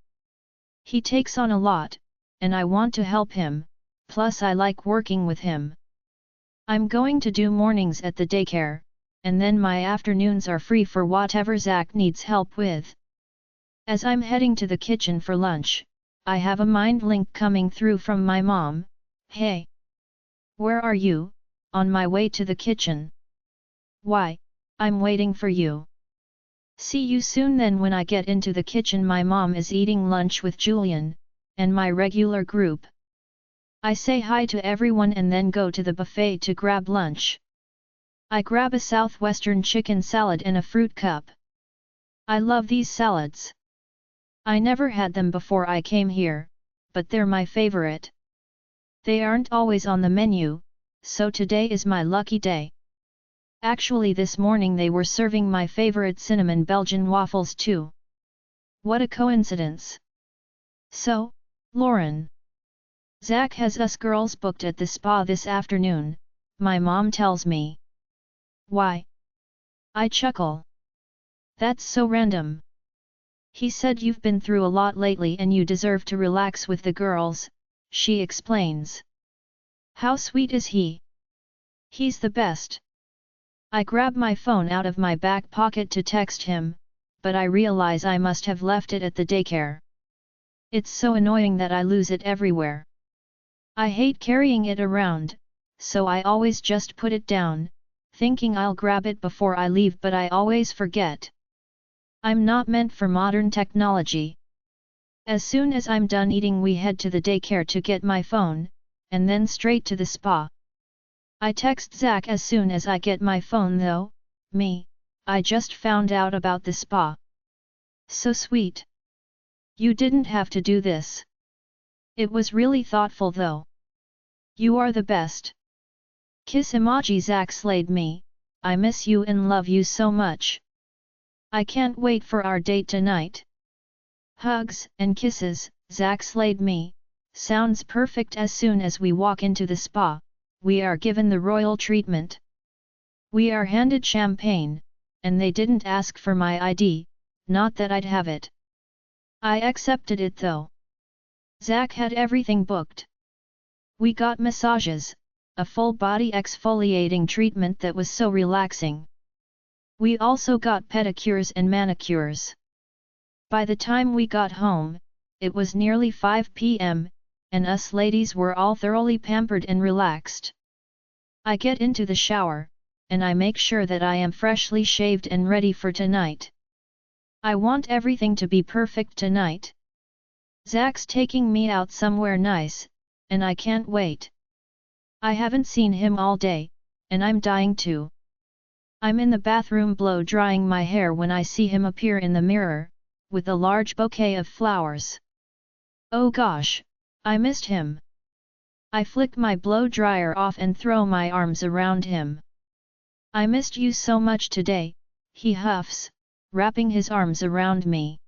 He takes on a lot, and I want to help him, plus I like working with him. I'm going to do mornings at the daycare, and then my afternoons are free for whatever Zach needs help with. As I'm heading to the kitchen for lunch, I have a mind link coming through from my mom. Hey! Where are you? On my way to the kitchen. Why, I'm waiting for you. See you soon then. When I get into the kitchen, my mom is eating lunch with Julian, and my regular group. I say hi to everyone and then go to the buffet to grab lunch. I grab a southwestern chicken salad and a fruit cup. I love these salads. I never had them before I came here, but they're my favorite. They aren't always on the menu, so today is my lucky day. Actually this morning they were serving my favorite cinnamon Belgian waffles too. What a coincidence. So, Lauren. Zach has us girls booked at the spa this afternoon, my mom tells me. Why? I chuckle. That's so random. He said you've been through a lot lately and you deserve to relax with the girls, she explains. How sweet is he? He's the best. I grab my phone out of my back pocket to text him, but I realize I must have left it at the daycare. It's so annoying that I lose it everywhere. I hate carrying it around, so I always just put it down, thinking I'll grab it before I leave, but I always forget. I'm not meant for modern technology. As soon as I'm done eating we head to the daycare to get my phone, and then straight to the spa. I text Zach as soon as I get my phone though, I just found out about the spa. So sweet. You didn't have to do this. It was really thoughtful though. You are the best. Kiss emoji. Zach slayed me, I miss you and love you so much. I can't wait for our date tonight. Hugs and kisses. Zach slayed me, sounds perfect. As soon as we walk into the spa, we are given the royal treatment. We are handed champagne, and they didn't ask for my ID, not that I'd have it. I accepted it though. Zach had everything booked. We got massages, a full body exfoliating treatment that was so relaxing. We also got pedicures and manicures. By the time we got home, it was nearly 5 p.m., and us ladies were all thoroughly pampered and relaxed. I get into the shower, and I make sure that I am freshly shaved and ready for tonight. I want everything to be perfect tonight. Zach's taking me out somewhere nice, and I can't wait. I haven't seen him all day, and I'm dying to. I'm in the bathroom blow drying my hair when I see him appear in the mirror, with a large bouquet of flowers. Oh gosh, I missed him. I flick my blow dryer off and throw my arms around him. I missed you so much today, he huffs, wrapping his arms around me.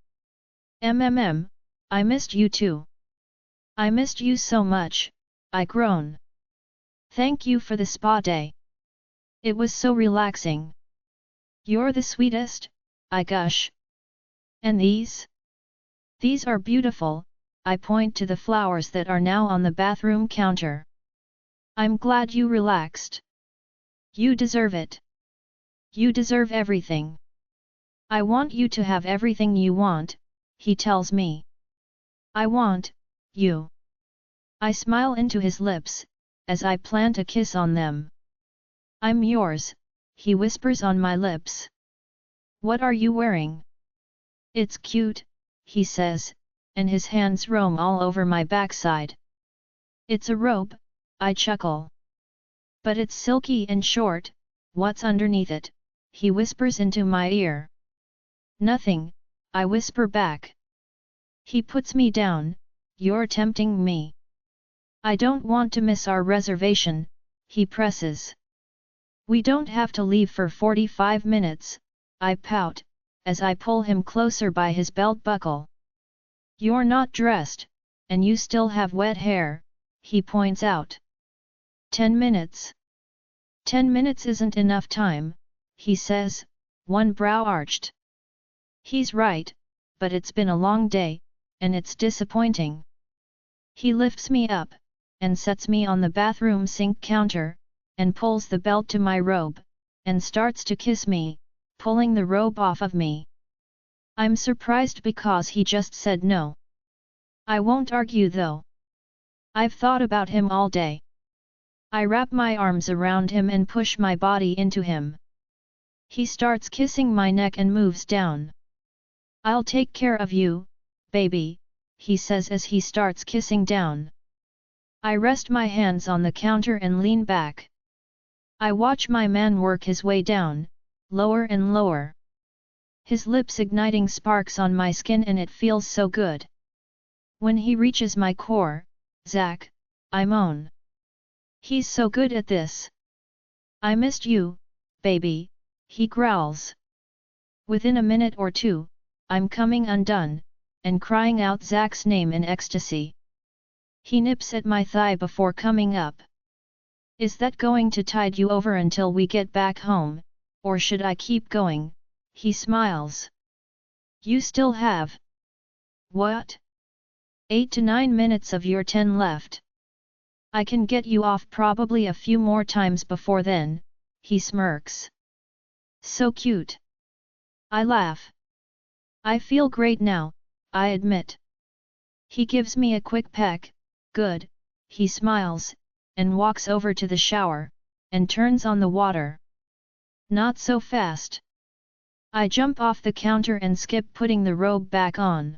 I missed you too. I missed you so much, I groan. Thank you for the spa day. It was so relaxing. You're the sweetest, I gush. And these? These are beautiful, I point to the flowers that are now on the bathroom counter. I'm glad you relaxed. You deserve it. You deserve everything. I want you to have everything you want, he tells me. I want you. I smile into his lips, as I plant a kiss on them. I'm yours, he whispers on my lips. What are you wearing? It's cute, he says, and his hands roam all over my backside. It's a robe, I chuckle. But it's silky and short, what's underneath it? He whispers into my ear. Nothing, I whisper back. He puts me down, you're tempting me. I don't want to miss our reservation, he presses. We don't have to leave for 45 minutes, I pout, as I pull him closer by his belt buckle. You're not dressed, and you still have wet hair, he points out. 10 minutes. 10 minutes isn't enough time, he says, one brow arched. He's right, but it's been a long day, and it's disappointing. He lifts me up, and sets me on the bathroom sink counter, and pulls the belt to my robe, and starts to kiss me, pulling the robe off of me. I'm surprised because he just said no. I won't argue though. I've thought about him all day. I wrap my arms around him and push my body into him. He starts kissing my neck and moves down. I'll take care of you, baby, he says as he starts kissing down. I rest my hands on the counter and lean back. I watch my man work his way down, lower and lower. His lips igniting sparks on my skin and it feels so good. When he reaches my core, Zach, I moan. He's so good at this. I missed you, baby, he growls. Within a minute or two, I'm coming undone, and crying out Zach's name in ecstasy. He nips at my thigh before coming up. Is that going to tide you over until we get back home, or should I keep going? He smiles. You still have. What? 8 to 9 minutes of your 10 left. I can get you off probably a few more times before then, he smirks. So cute. I laugh. I feel great now, I admit. He gives me a quick peck. Good, he smiles, and walks over to the shower, and turns on the water. Not so fast. I jump off the counter and skip putting the robe back on.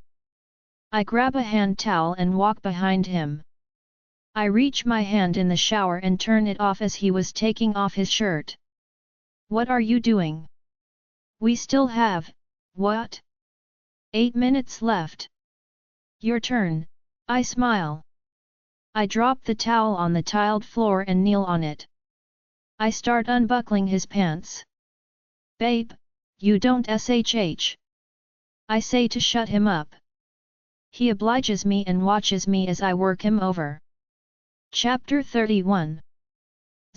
I grab a hand towel and walk behind him. I reach my hand in the shower and turn it off as he was taking off his shirt. What are you doing? We still have, what? 8 minutes left. Your turn, I smile. I drop the towel on the tiled floor and kneel on it. I start unbuckling his pants. Babe, you don't shh. I say to shut him up. He obliges me and watches me as I work him over. Chapter 31.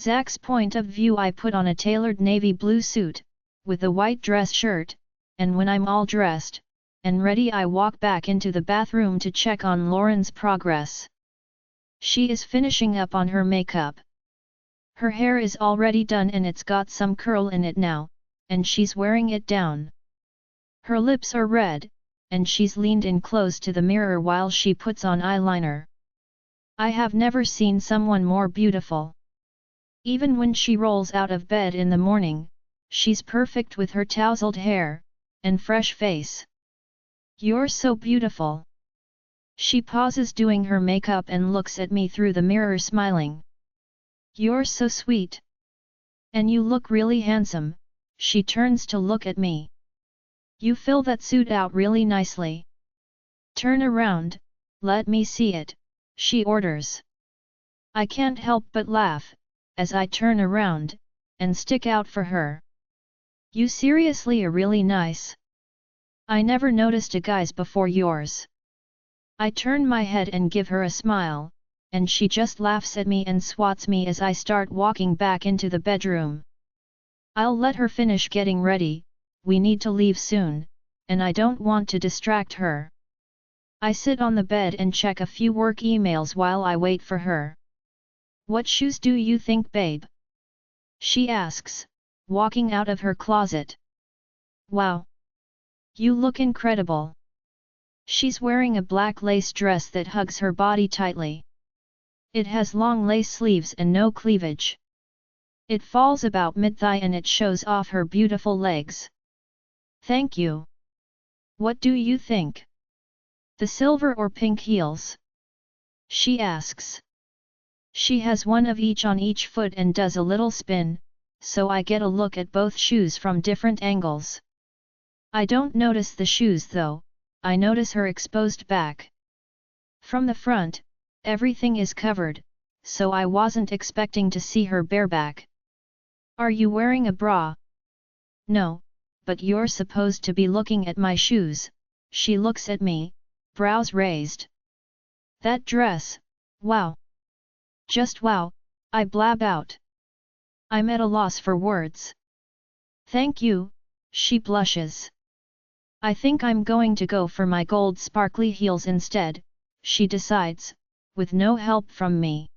Zach's point of view. I put on a tailored navy blue suit, with a white dress shirt, and when I'm all dressed and ready I walk back into the bathroom to check on Lauren's progress. She is finishing up on her makeup. Her hair is already done and it's got some curl in it now, and she's wearing it down. Her lips are red, and she's leaned in close to the mirror while she puts on eyeliner. I have never seen someone more beautiful. Even when she rolls out of bed in the morning, she's perfect with her tousled hair and fresh face. You're so beautiful. She pauses doing her makeup and looks at me through the mirror smiling. You're so sweet. And you look really handsome. She turns to look at me. You fill that suit out really nicely. Turn around, let me see it, she orders. I can't help but laugh, as I turn around, and stick out for her. You seriously are really nice. I never noticed a guy's before yours. I turn my head and give her a smile, and she just laughs at me and swats me as I start walking back into the bedroom. I'll let her finish getting ready, we need to leave soon, and I don't want to distract her. I sit on the bed and check a few work emails while I wait for her. What shoes do you think, babe? She asks, walking out of her closet. Wow! You look incredible. She's wearing a black lace dress that hugs her body tightly. It has long lace sleeves and no cleavage. It falls about mid-thigh and it shows off her beautiful legs. Thank you. What do you think? The silver or pink heels? She asks. She has one of each on each foot and does a little spin, so I get a look at both shoes from different angles. I don't notice the shoes though, I notice her exposed back. From the front, everything is covered, so I wasn't expecting to see her bareback. Are you wearing a bra? No, but you're supposed to be looking at my shoes. She looks at me, brows raised. That dress, wow! Just wow, I blab out. I'm at a loss for words. Thank you, she blushes. I think I'm going to go for my gold sparkly heels instead, she decides, with no help from me.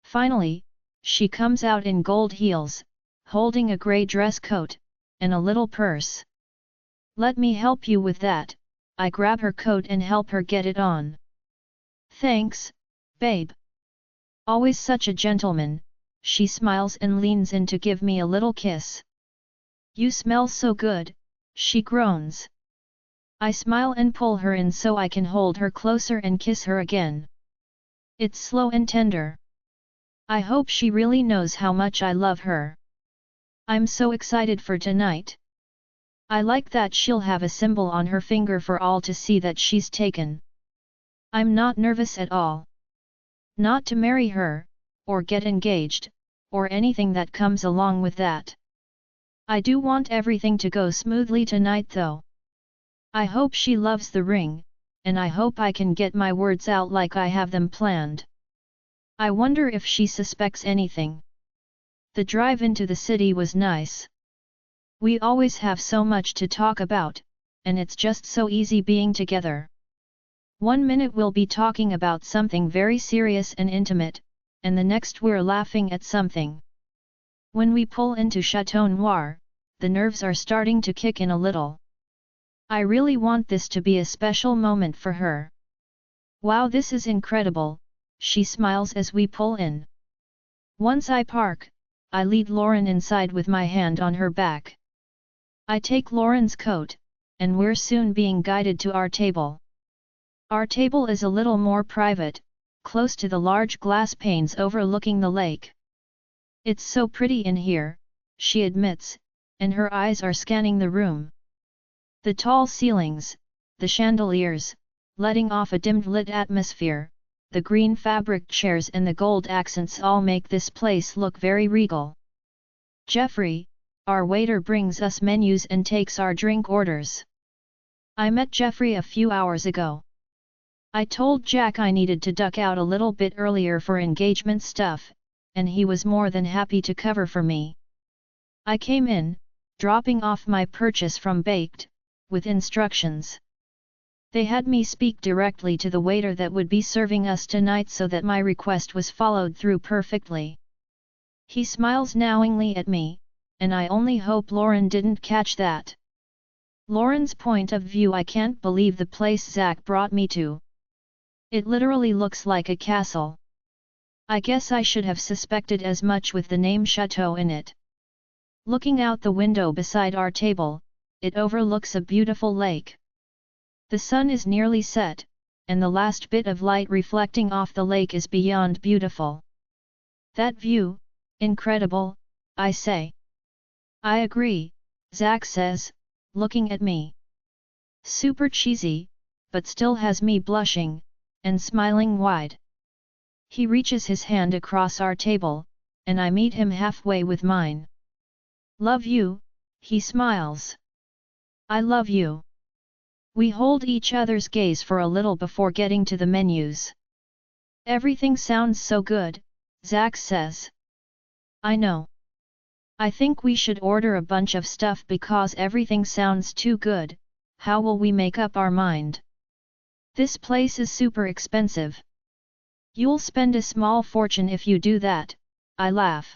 Finally, she comes out in gold heels, holding a grey dress coat, and a little purse. Let me help you with that, I grab her coat and help her get it on. Thanks, babe. Always such a gentleman, she smiles and leans in to give me a little kiss. You smell so good, she groans. I smile and pull her in so I can hold her closer and kiss her again. It's slow and tender. I hope she really knows how much I love her. I'm so excited for tonight. I like that she'll have a symbol on her finger for all to see that she's taken. I'm not nervous at all. Not to marry her, or get engaged, or anything that comes along with that. I do want everything to go smoothly tonight though. I hope she loves the ring, and I hope I can get my words out like I have them planned. I wonder if she suspects anything. The drive into the city was nice. We always have so much to talk about, and it's just so easy being together. 1 minute we'll be talking about something very serious and intimate, and the next we're laughing at something. When we pull into Chateau Noir, the nerves are starting to kick in a little. I really want this to be a special moment for her. Wow, this is incredible, she smiles as we pull in. Once I park, I lead Lauren inside with my hand on her back. I take Lauren's coat, and we're soon being guided to our table. Our table is a little more private, close to the large glass panes overlooking the lake. It's so pretty in here, she admits, and her eyes are scanning the room. The tall ceilings, the chandeliers, letting off a dimmed lit atmosphere, the green fabric chairs and the gold accents all make this place look very regal. Jeffrey, our waiter, brings us menus and takes our drink orders. I met Jeffrey a few hours ago. I told Jack I needed to duck out a little bit earlier for engagement stuff, and he was more than happy to cover for me. I came in, dropping off my purchase from Baked, with instructions. They had me speak directly to the waiter that would be serving us tonight so that my request was followed through perfectly. He smiles knowingly at me, and I only hope Lauren didn't catch that. Lauren's point of view: I can't believe the place Zach brought me to. It literally looks like a castle. I guess I should have suspected as much with the name Chateau in it. Looking out the window beside our table, it overlooks a beautiful lake. The sun is nearly set, and the last bit of light reflecting off the lake is beyond beautiful. That view, incredible, I say. I agree, Zach says, looking at me. Super cheesy, but still has me blushing, and smiling wide. He reaches his hand across our table, and I meet him halfway with mine. Love you, he smiles. I love you. We hold each other's gaze for a little before getting to the menus. Everything sounds so good, Zach says. I know. I think we should order a bunch of stuff because everything sounds too good. How will we make up our mind? This place is super expensive. You'll spend a small fortune if you do that, I laugh.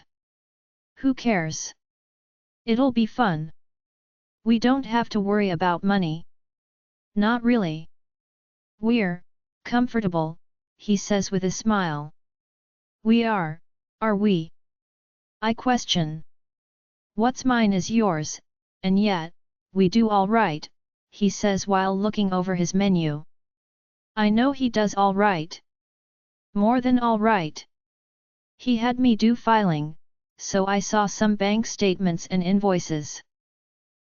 Who cares? It'll be fun. We don't have to worry about money. Not really. We're comfortable, he says with a smile. We are we? I question. What's mine is yours, and yet, we do all right, he says while looking over his menu. I know he does all right. More than all right. He had me do filing, so I saw some bank statements and invoices.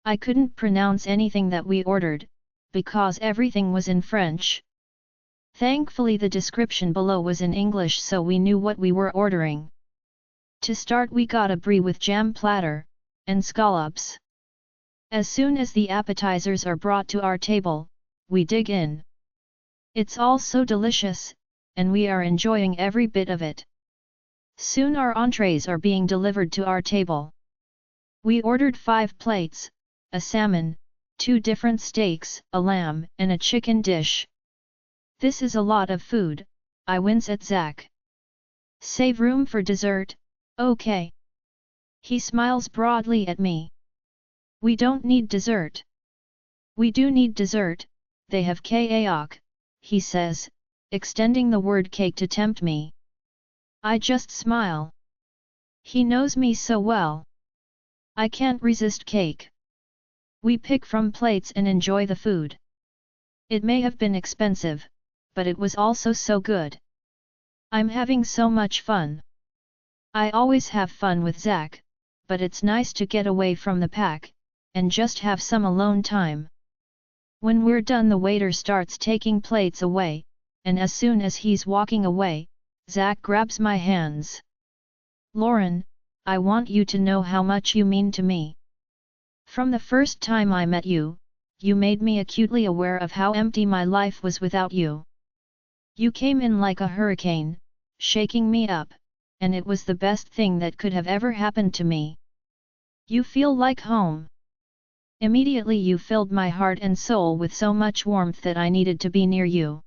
I couldn't pronounce anything that we ordered, because everything was in French. Thankfully the description below was in English so we knew what we were ordering. To start we got a brie with jam platter, and scallops. As soon as the appetizers are brought to our table, we dig in. It's all so delicious, and we are enjoying every bit of it. Soon our entrees are being delivered to our table. We ordered 5 plates, a salmon, 2 different steaks, a lamb, and a chicken dish. This is a lot of food, I wince at Zach. Save room for dessert, okay. He smiles broadly at me. We don't need dessert. We do need dessert, they have cake, he says, extending the word cake to tempt me. I just smile. He knows me so well. I can't resist cake. We pick from plates and enjoy the food. It may have been expensive, but it was also so good. I'm having so much fun. I always have fun with Zach, but it's nice to get away from the pack, and just have some alone time. When we're done the waiter starts taking plates away, and as soon as he's walking away, Zach grabs my hands. Lauren, I want you to know how much you mean to me. From the first time I met you, you made me acutely aware of how empty my life was without you. You came in like a hurricane, shaking me up, and it was the best thing that could have ever happened to me. You feel like home. Immediately you filled my heart and soul with so much warmth that I needed to be near you.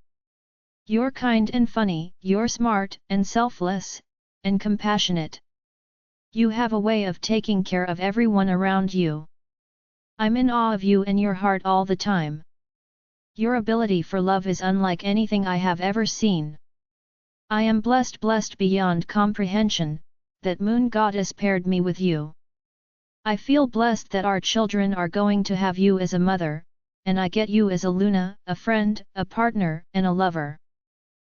You're kind and funny, you're smart and selfless, and compassionate. You have a way of taking care of everyone around you. I'm in awe of you and your heart all the time. Your ability for love is unlike anything I have ever seen. I am blessed beyond comprehension, that Moon Goddess paired me with you. I feel blessed that our children are going to have you as a mother, and I get you as a Luna, a friend, a partner, and a lover.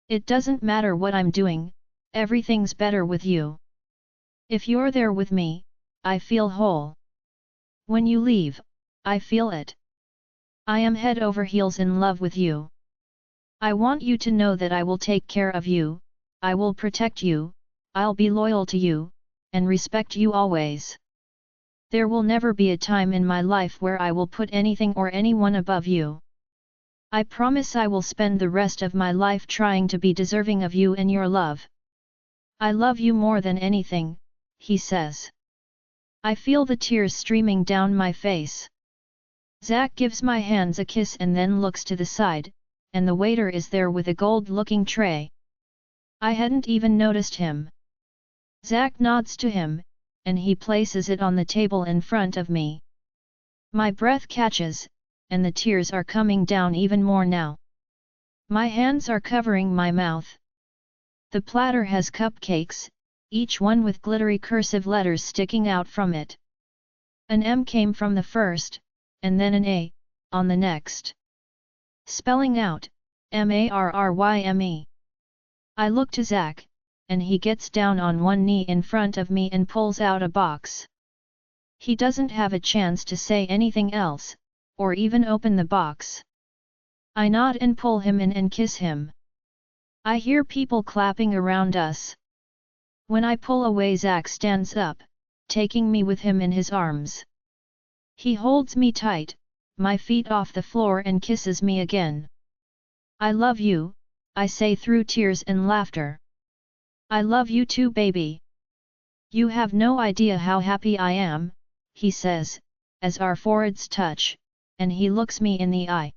It doesn't matter what I'm doing, everything's better with you. If you're there with me, I feel whole. When you leave, I feel it. I am head over heels in love with you. I want you to know that I will take care of you, I will protect you, I'll be loyal to you, and respect you always. There will never be a time in my life where I will put anything or anyone above you. I promise I will spend the rest of my life trying to be deserving of you and your love. I love you more than anything, he says. I feel the tears streaming down my face. Zach gives my hands a kiss and then looks to the side, and the waiter is there with a gold-looking tray. I hadn't even noticed him. Zach nods to him, and he places it on the table in front of me. My breath catches, and the tears are coming down even more now. My hands are covering my mouth. The platter has cupcakes, each one with glittery cursive letters sticking out from it. An M came from the first, and then an A, on the next. Spelling out, M-A-R-R-Y-M-E. I look to Zach, and he gets down on one knee in front of me and pulls out a box. He doesn't have a chance to say anything else, or even open the box. I nod and pull him in and kiss him. I hear people clapping around us. When I pull away, Zach stands up, taking me with him in his arms. He holds me tight, my feet off the floor, and kisses me again. I love you, I say through tears and laughter. I love you too, baby. You have no idea how happy I am, he says, as our foreheads touch, and he looks me in the eye.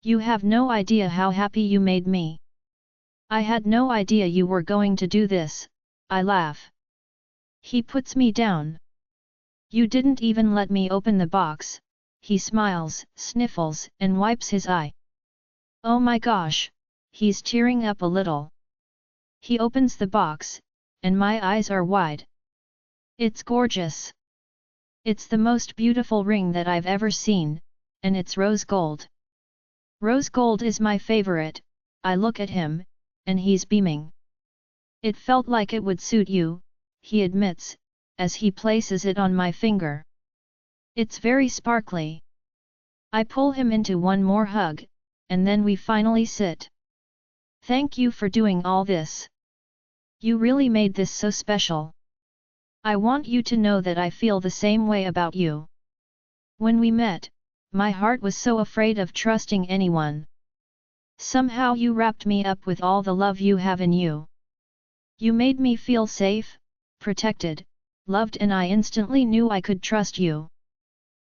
You have no idea how happy you made me. I had no idea you were going to do this, I laugh. He puts me down. You didn't even let me open the box, he smiles, sniffles, and wipes his eye. Oh my gosh, he's tearing up a little. He opens the box, and my eyes are wide. It's gorgeous. It's the most beautiful ring that I've ever seen, and it's rose gold. Rose gold is my favorite. I look at him, and he's beaming. It felt like it would suit you, he admits, as he places it on my finger. It's very sparkly. I pull him into one more hug, and then we finally sit. Thank you for doing all this. You really made this so special. I want you to know that I feel the same way about you. When we met, my heart was so afraid of trusting anyone. Somehow you wrapped me up with all the love you have in you. You made me feel safe, protected, loved, and I instantly knew I could trust you.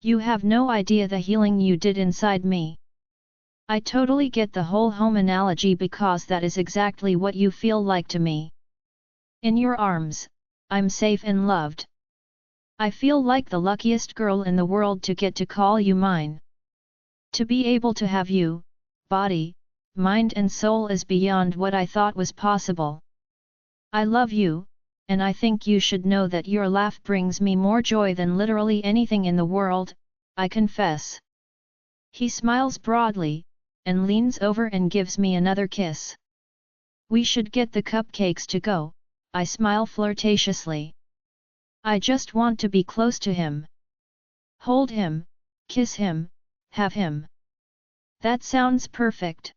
You have no idea the healing you did inside me. I totally get the whole home analogy because that is exactly what you feel like to me. In your arms, I'm safe and loved. I feel like the luckiest girl in the world to get to call you mine. To be able to have you, body, mind and soul is beyond what I thought was possible. I love you, and I think you should know that your laugh brings me more joy than literally anything in the world, I confess. He smiles broadly, and leans over and gives me another kiss. We should get the cupcakes to go, I smile flirtatiously. I just want to be close to him. Hold him, kiss him, have him. That sounds perfect.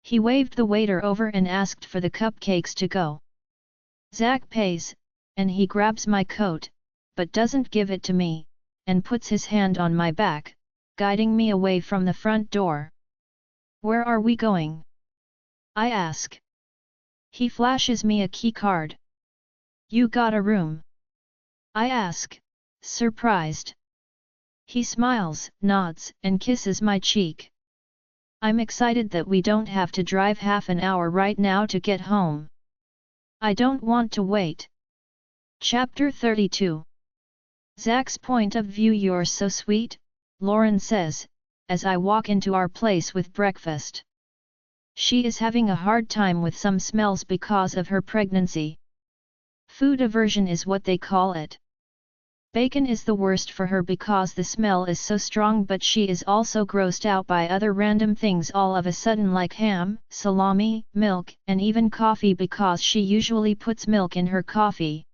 He waved the waiter over and asked for the cupcakes to go. Zach pays, and he grabs my coat, but doesn't give it to me, and puts his hand on my back, guiding me away from the front door. Where are we going? I ask. He flashes me a key card. You got a room? I ask, surprised. He smiles, nods, and kisses my cheek. I'm excited that we don't have to drive half an hour right now to get home. I don't want to wait. Chapter 32. Zach's point of view. You're so sweet, Lauren says, as I walk into our place with breakfast. She is having a hard time with some smells because of her pregnancy. Food aversion is what they call it. Bacon is the worst for her because the smell is so strong, but she is also grossed out by other random things all of a sudden, like ham, salami, milk, and even coffee, because she usually puts milk in her coffee.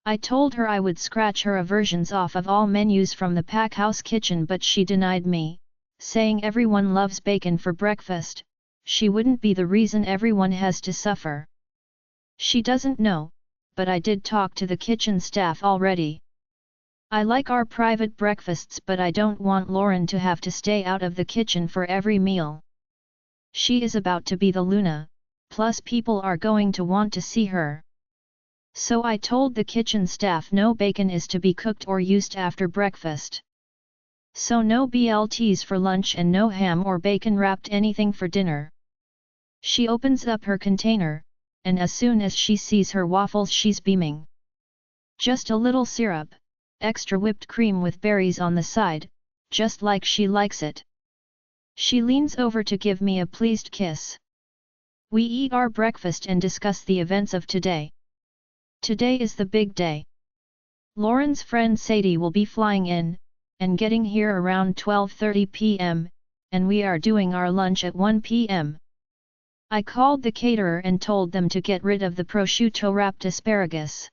I told her I would scratch her aversions off of all menus from the Pack House kitchen, but she denied me, saying everyone loves bacon for breakfast. She wouldn't be the reason everyone has to suffer. She doesn't know, but I did talk to the kitchen staff already. I like our private breakfasts, but I don't want Lauren to have to stay out of the kitchen for every meal. She is about to be the Luna, plus people are going to want to see her. So I told the kitchen staff no bacon is to be cooked or used after breakfast. So no BLTs for lunch and no ham or bacon wrapped anything for dinner. She opens up her container, and as soon as she sees her waffles she's beaming. Just a little syrup, extra whipped cream with berries on the side, just like she likes it. She leans over to give me a pleased kiss. We eat our breakfast and discuss the events of today. Today is the big day. Lauren's friend Sadie will be flying in, and getting here around 12:30 p.m., and we are doing our lunch at 1 p.m. I called the caterer and told them to get rid of the prosciutto wrapped asparagus.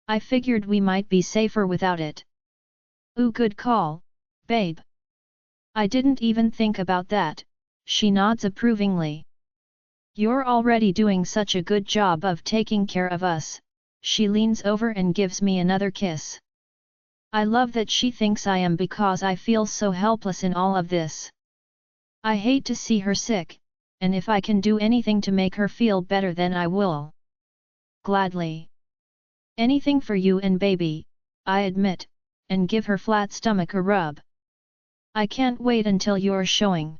I figured we might be safer without it. Ooh, good call, babe. I didn't even think about that, she nods approvingly. You're already doing such a good job of taking care of us. She leans over and gives me another kiss. I love that she thinks I am, because I feel so helpless in all of this. I hate to see her sick, and if I can do anything to make her feel better, then I will. Gladly. Anything for you and baby, I admit, and give her flat stomach a rub. I can't wait until you're showing.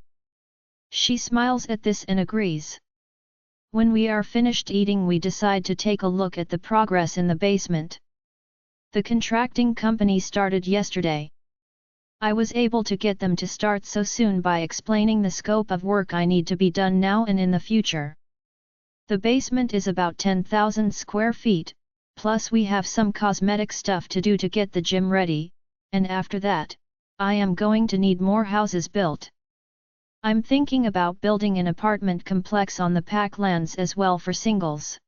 She smiles at this and agrees. When we are finished eating, we decide to take a look at the progress in the basement. The contracting company started yesterday. I was able to get them to start so soon by explaining the scope of work I need to be done now and in the future. The basement is about 10,000 square feet, plus we have some cosmetic stuff to do to get the gym ready, and after that, I am going to need more houses built. I'm thinking about building an apartment complex on the Pack lands as well for singles.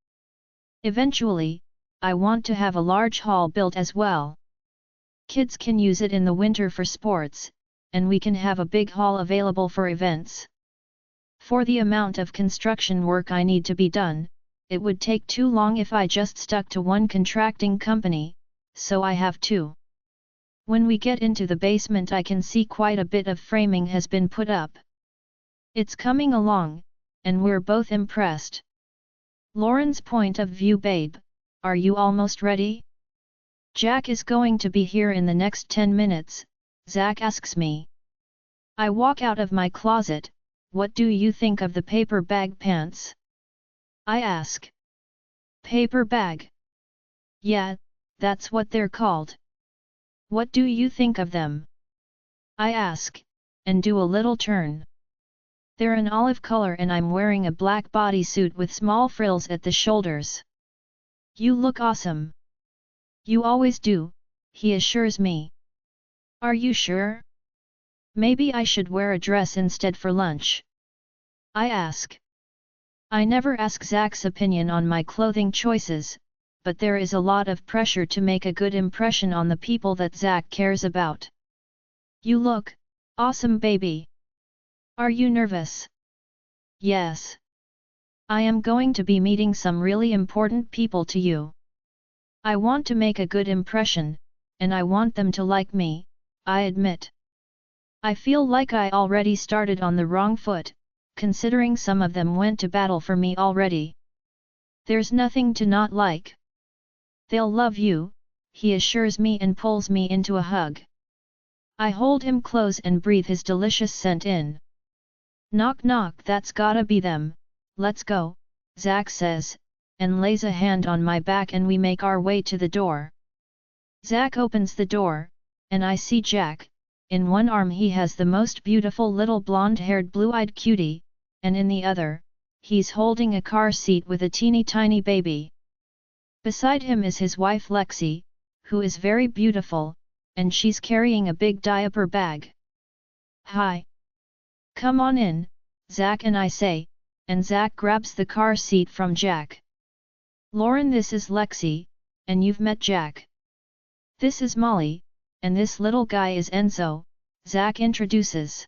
Eventually, I want to have a large hall built as well. Kids can use it in the winter for sports, and we can have a big hall available for events. For the amount of construction work I need to be done, it would take too long if I just stuck to one contracting company, so I have two. When we get into the basement, I can see quite a bit of framing has been put up. It's coming along, and we're both impressed. Lauren's point of view. Babe, are you almost ready? Jack is going to be here in the next 10 minutes, Zach asks me. I walk out of my closet. What do you think of the paper bag pants? I ask. Paper bag? Yeah, that's what they're called. What do you think of them? I ask, and do a little turn. They're an olive color and I'm wearing a black bodysuit with small frills at the shoulders. You look awesome. You always do, he assures me. Are you sure? Maybe I should wear a dress instead for lunch. I ask. I never ask Zach's opinion on my clothing choices, but there is a lot of pressure to make a good impression on the people that Zach cares about. You look awesome, baby. Are you nervous? Yes. I am going to be meeting some really important people to you. I want to make a good impression, and I want them to like me, I admit. I feel like I already started on the wrong foot, considering some of them went to battle for me already. There's nothing to not like. They'll love you, he assures me and pulls me into a hug. I hold him close and breathe his delicious scent in. Knock knock, that's gotta be them, let's go, Zack says, and lays a hand on my back and we make our way to the door. Zack opens the door, and I see Jack. In one arm he has the most beautiful little blonde-haired blue-eyed cutie, and in the other, he's holding a car seat with a teeny tiny baby. Beside him is his wife Lexi, who is very beautiful, and she's carrying a big diaper bag. Hi! Come on in, Zack and I say, and Zack grabs the car seat from Jack. Lauren, this is Lexi, and you've met Jack. This is Molly, and this little guy is Enzo, Zack introduces.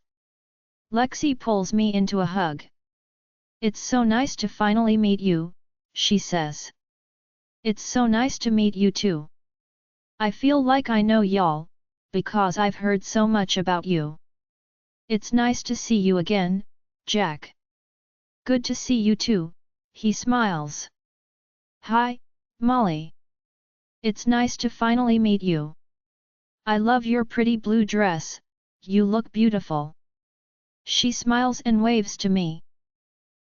Lexi pulls me into a hug. It's so nice to finally meet you, she says. It's so nice to meet you too. I feel like I know y'all, because I've heard so much about you. It's nice to see you again, Jack. Good to see you too, he smiles. Hi, Molly. It's nice to finally meet you. I love your pretty blue dress, you look beautiful. She smiles and waves to me.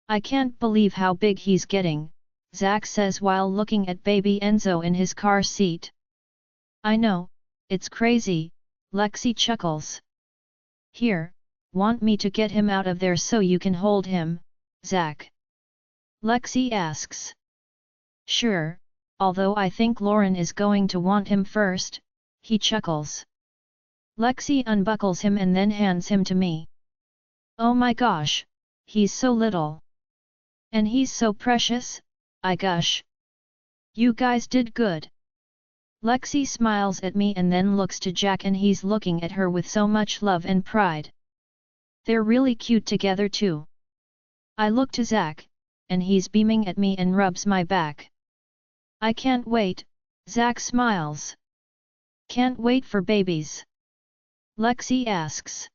I can't believe how big he's getting, Zack says while looking at baby Enzo in his car seat. I know, it's crazy, Lexi chuckles. Here, want me to get him out of there so you can hold him, Zack? Lexi asks. Sure, although I think Lauren is going to want him first, he chuckles. Lexi unbuckles him and then hands him to me. Oh my gosh, he's so little. And he's so precious, I gush. You guys did good. Lexi smiles at me and then looks to Jack and he's looking at her with so much love and pride. They're really cute together too. I look to Zack, and he's beaming at me and rubs my back. I can't wait, Zack smiles. Can't wait for babies? Lexi asks.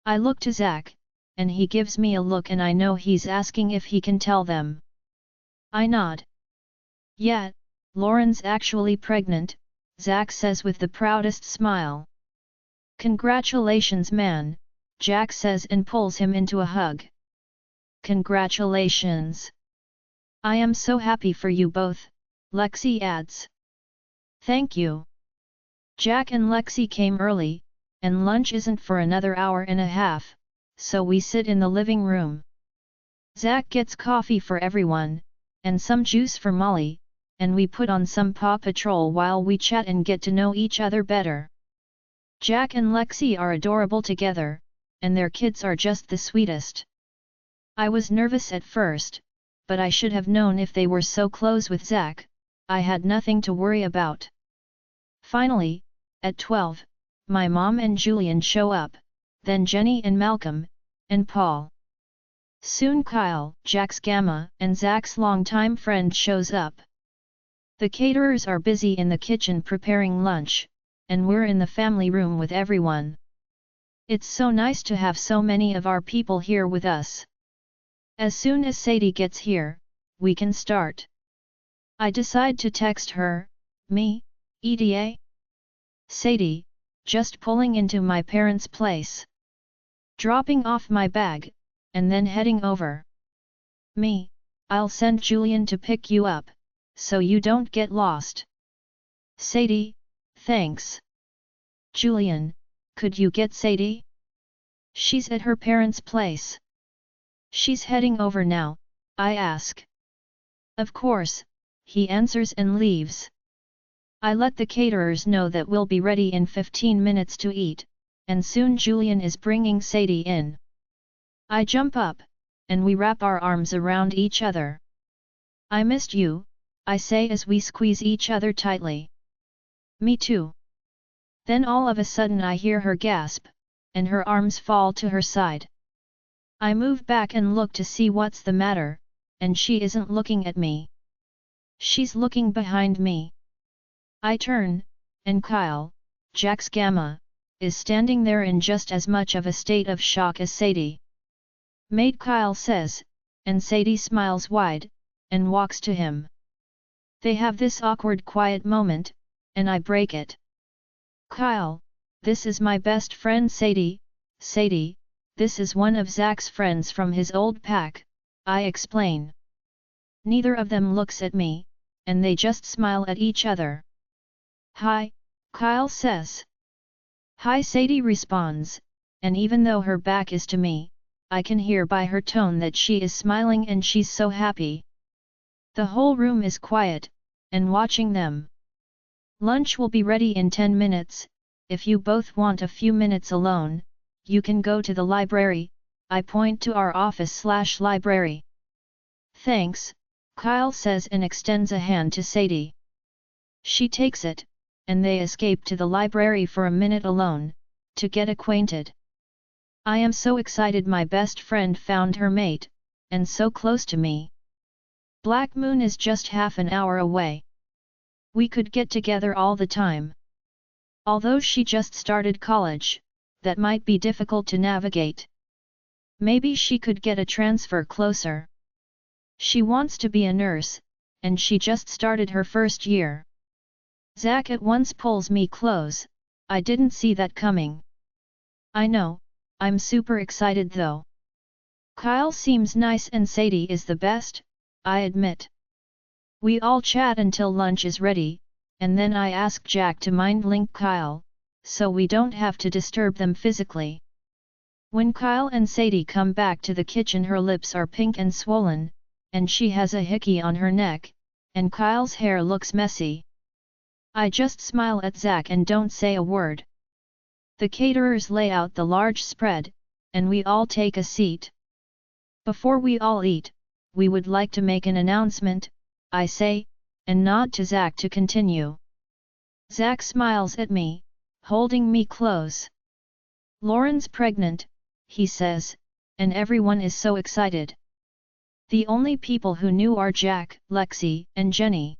I look to Zack, and he gives me a look and I know he's asking if he can tell them. I nod. Yeah, Lauren's actually pregnant, Zack says with the proudest smile. Congratulations man, Jack says and pulls him into a hug. Congratulations. I am so happy for you both, Lexi adds. Thank you. Jack and Lexi came early, and lunch isn't for another hour and a half, so we sit in the living room. Zack gets coffee for everyone, and some juice for Molly, and we put on some Paw Patrol while we chat and get to know each other better. Jack and Lexi are adorable together, and their kids are just the sweetest. I was nervous at first, but I should have known if they were so close with Zack, I had nothing to worry about. Finally, at 12, my mom and Julian show up, then Jenny and Malcolm, and Paul. Soon Kyle, Jack's Gamma, and Zack's longtime friend shows up. The caterers are busy in the kitchen preparing lunch, and we're in the family room with everyone. It's so nice to have so many of our people here with us. As soon as Sadie gets here, we can start. I decide to text her, me, ETA? Sadie, just pulling into my parents' place. Dropping off my bag, and then heading over. Me, I'll send Julian to pick you up, so you don't get lost. Sadie, thanks. Julian, could you get Sadie? She's at her parents' place. She's heading over now, I ask. Of course, he answers and leaves. I let the caterers know that we'll be ready in 15 minutes to eat, and soon Julian is bringing Sadie in. I jump up, and we wrap our arms around each other. I missed you, I say as we squeeze each other tightly. Me too. Then all of a sudden I hear her gasp, and her arms fall to her side. I move back and look to see what's the matter, and she isn't looking at me. She's looking behind me. I turn, and Kyle, Jack's Gamma, is standing there in just as much of a state of shock as Sadie. Mate, Kyle says, and Sadie smiles wide, and walks to him. They have this awkward quiet moment, and I break it. Kyle, this is my best friend Sadie. Sadie, this is one of Zach's friends from his old pack, I explain. Neither of them looks at me, and they just smile at each other. Hi, Kyle says. Hi, Sadie responds, and even though her back is to me, I can hear by her tone that she is smiling and she's so happy. The whole room is quiet, and watching them. Lunch will be ready in 10 minutes, if you both want a few minutes alone, you can go to the library, I point to our office/library. Thanks, Kyle says and extends a hand to Sadie. She takes it, and they escape to the library for a minute alone, to get acquainted. I am so excited my best friend found her mate, and so close to me. Black Moon is just half an hour away. We could get together all the time. Although she just started college, that might be difficult to navigate. Maybe she could get a transfer closer. She wants to be a nurse, and she just started her first year. Zach at once pulls me close. I didn't see that coming. I know, I'm super excited though. Kyle seems nice and Sadie is the best, I admit. We all chat until lunch is ready, and then I ask Jack to mind link Kyle, so we don't have to disturb them physically. When Kyle and Sadie come back to the kitchen, her lips are pink and swollen, and she has a hickey on her neck, and Kyle's hair looks messy. I just smile at Zach and don't say a word. The caterers lay out the large spread, and we all take a seat. Before we all eat, we would like to make an announcement, I say, and nod to Zach to continue. Zach smiles at me, holding me close. Lauren's pregnant, he says, and everyone is so excited. The only people who knew are Jack, Lexi, and Jenny.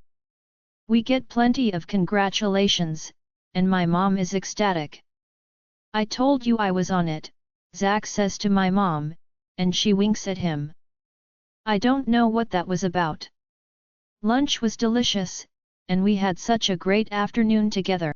We get plenty of congratulations, and my mom is ecstatic. I told you I was on it, Zach says to my mom, and she winks at him. I don't know what that was about. Lunch was delicious, and we had such a great afternoon together.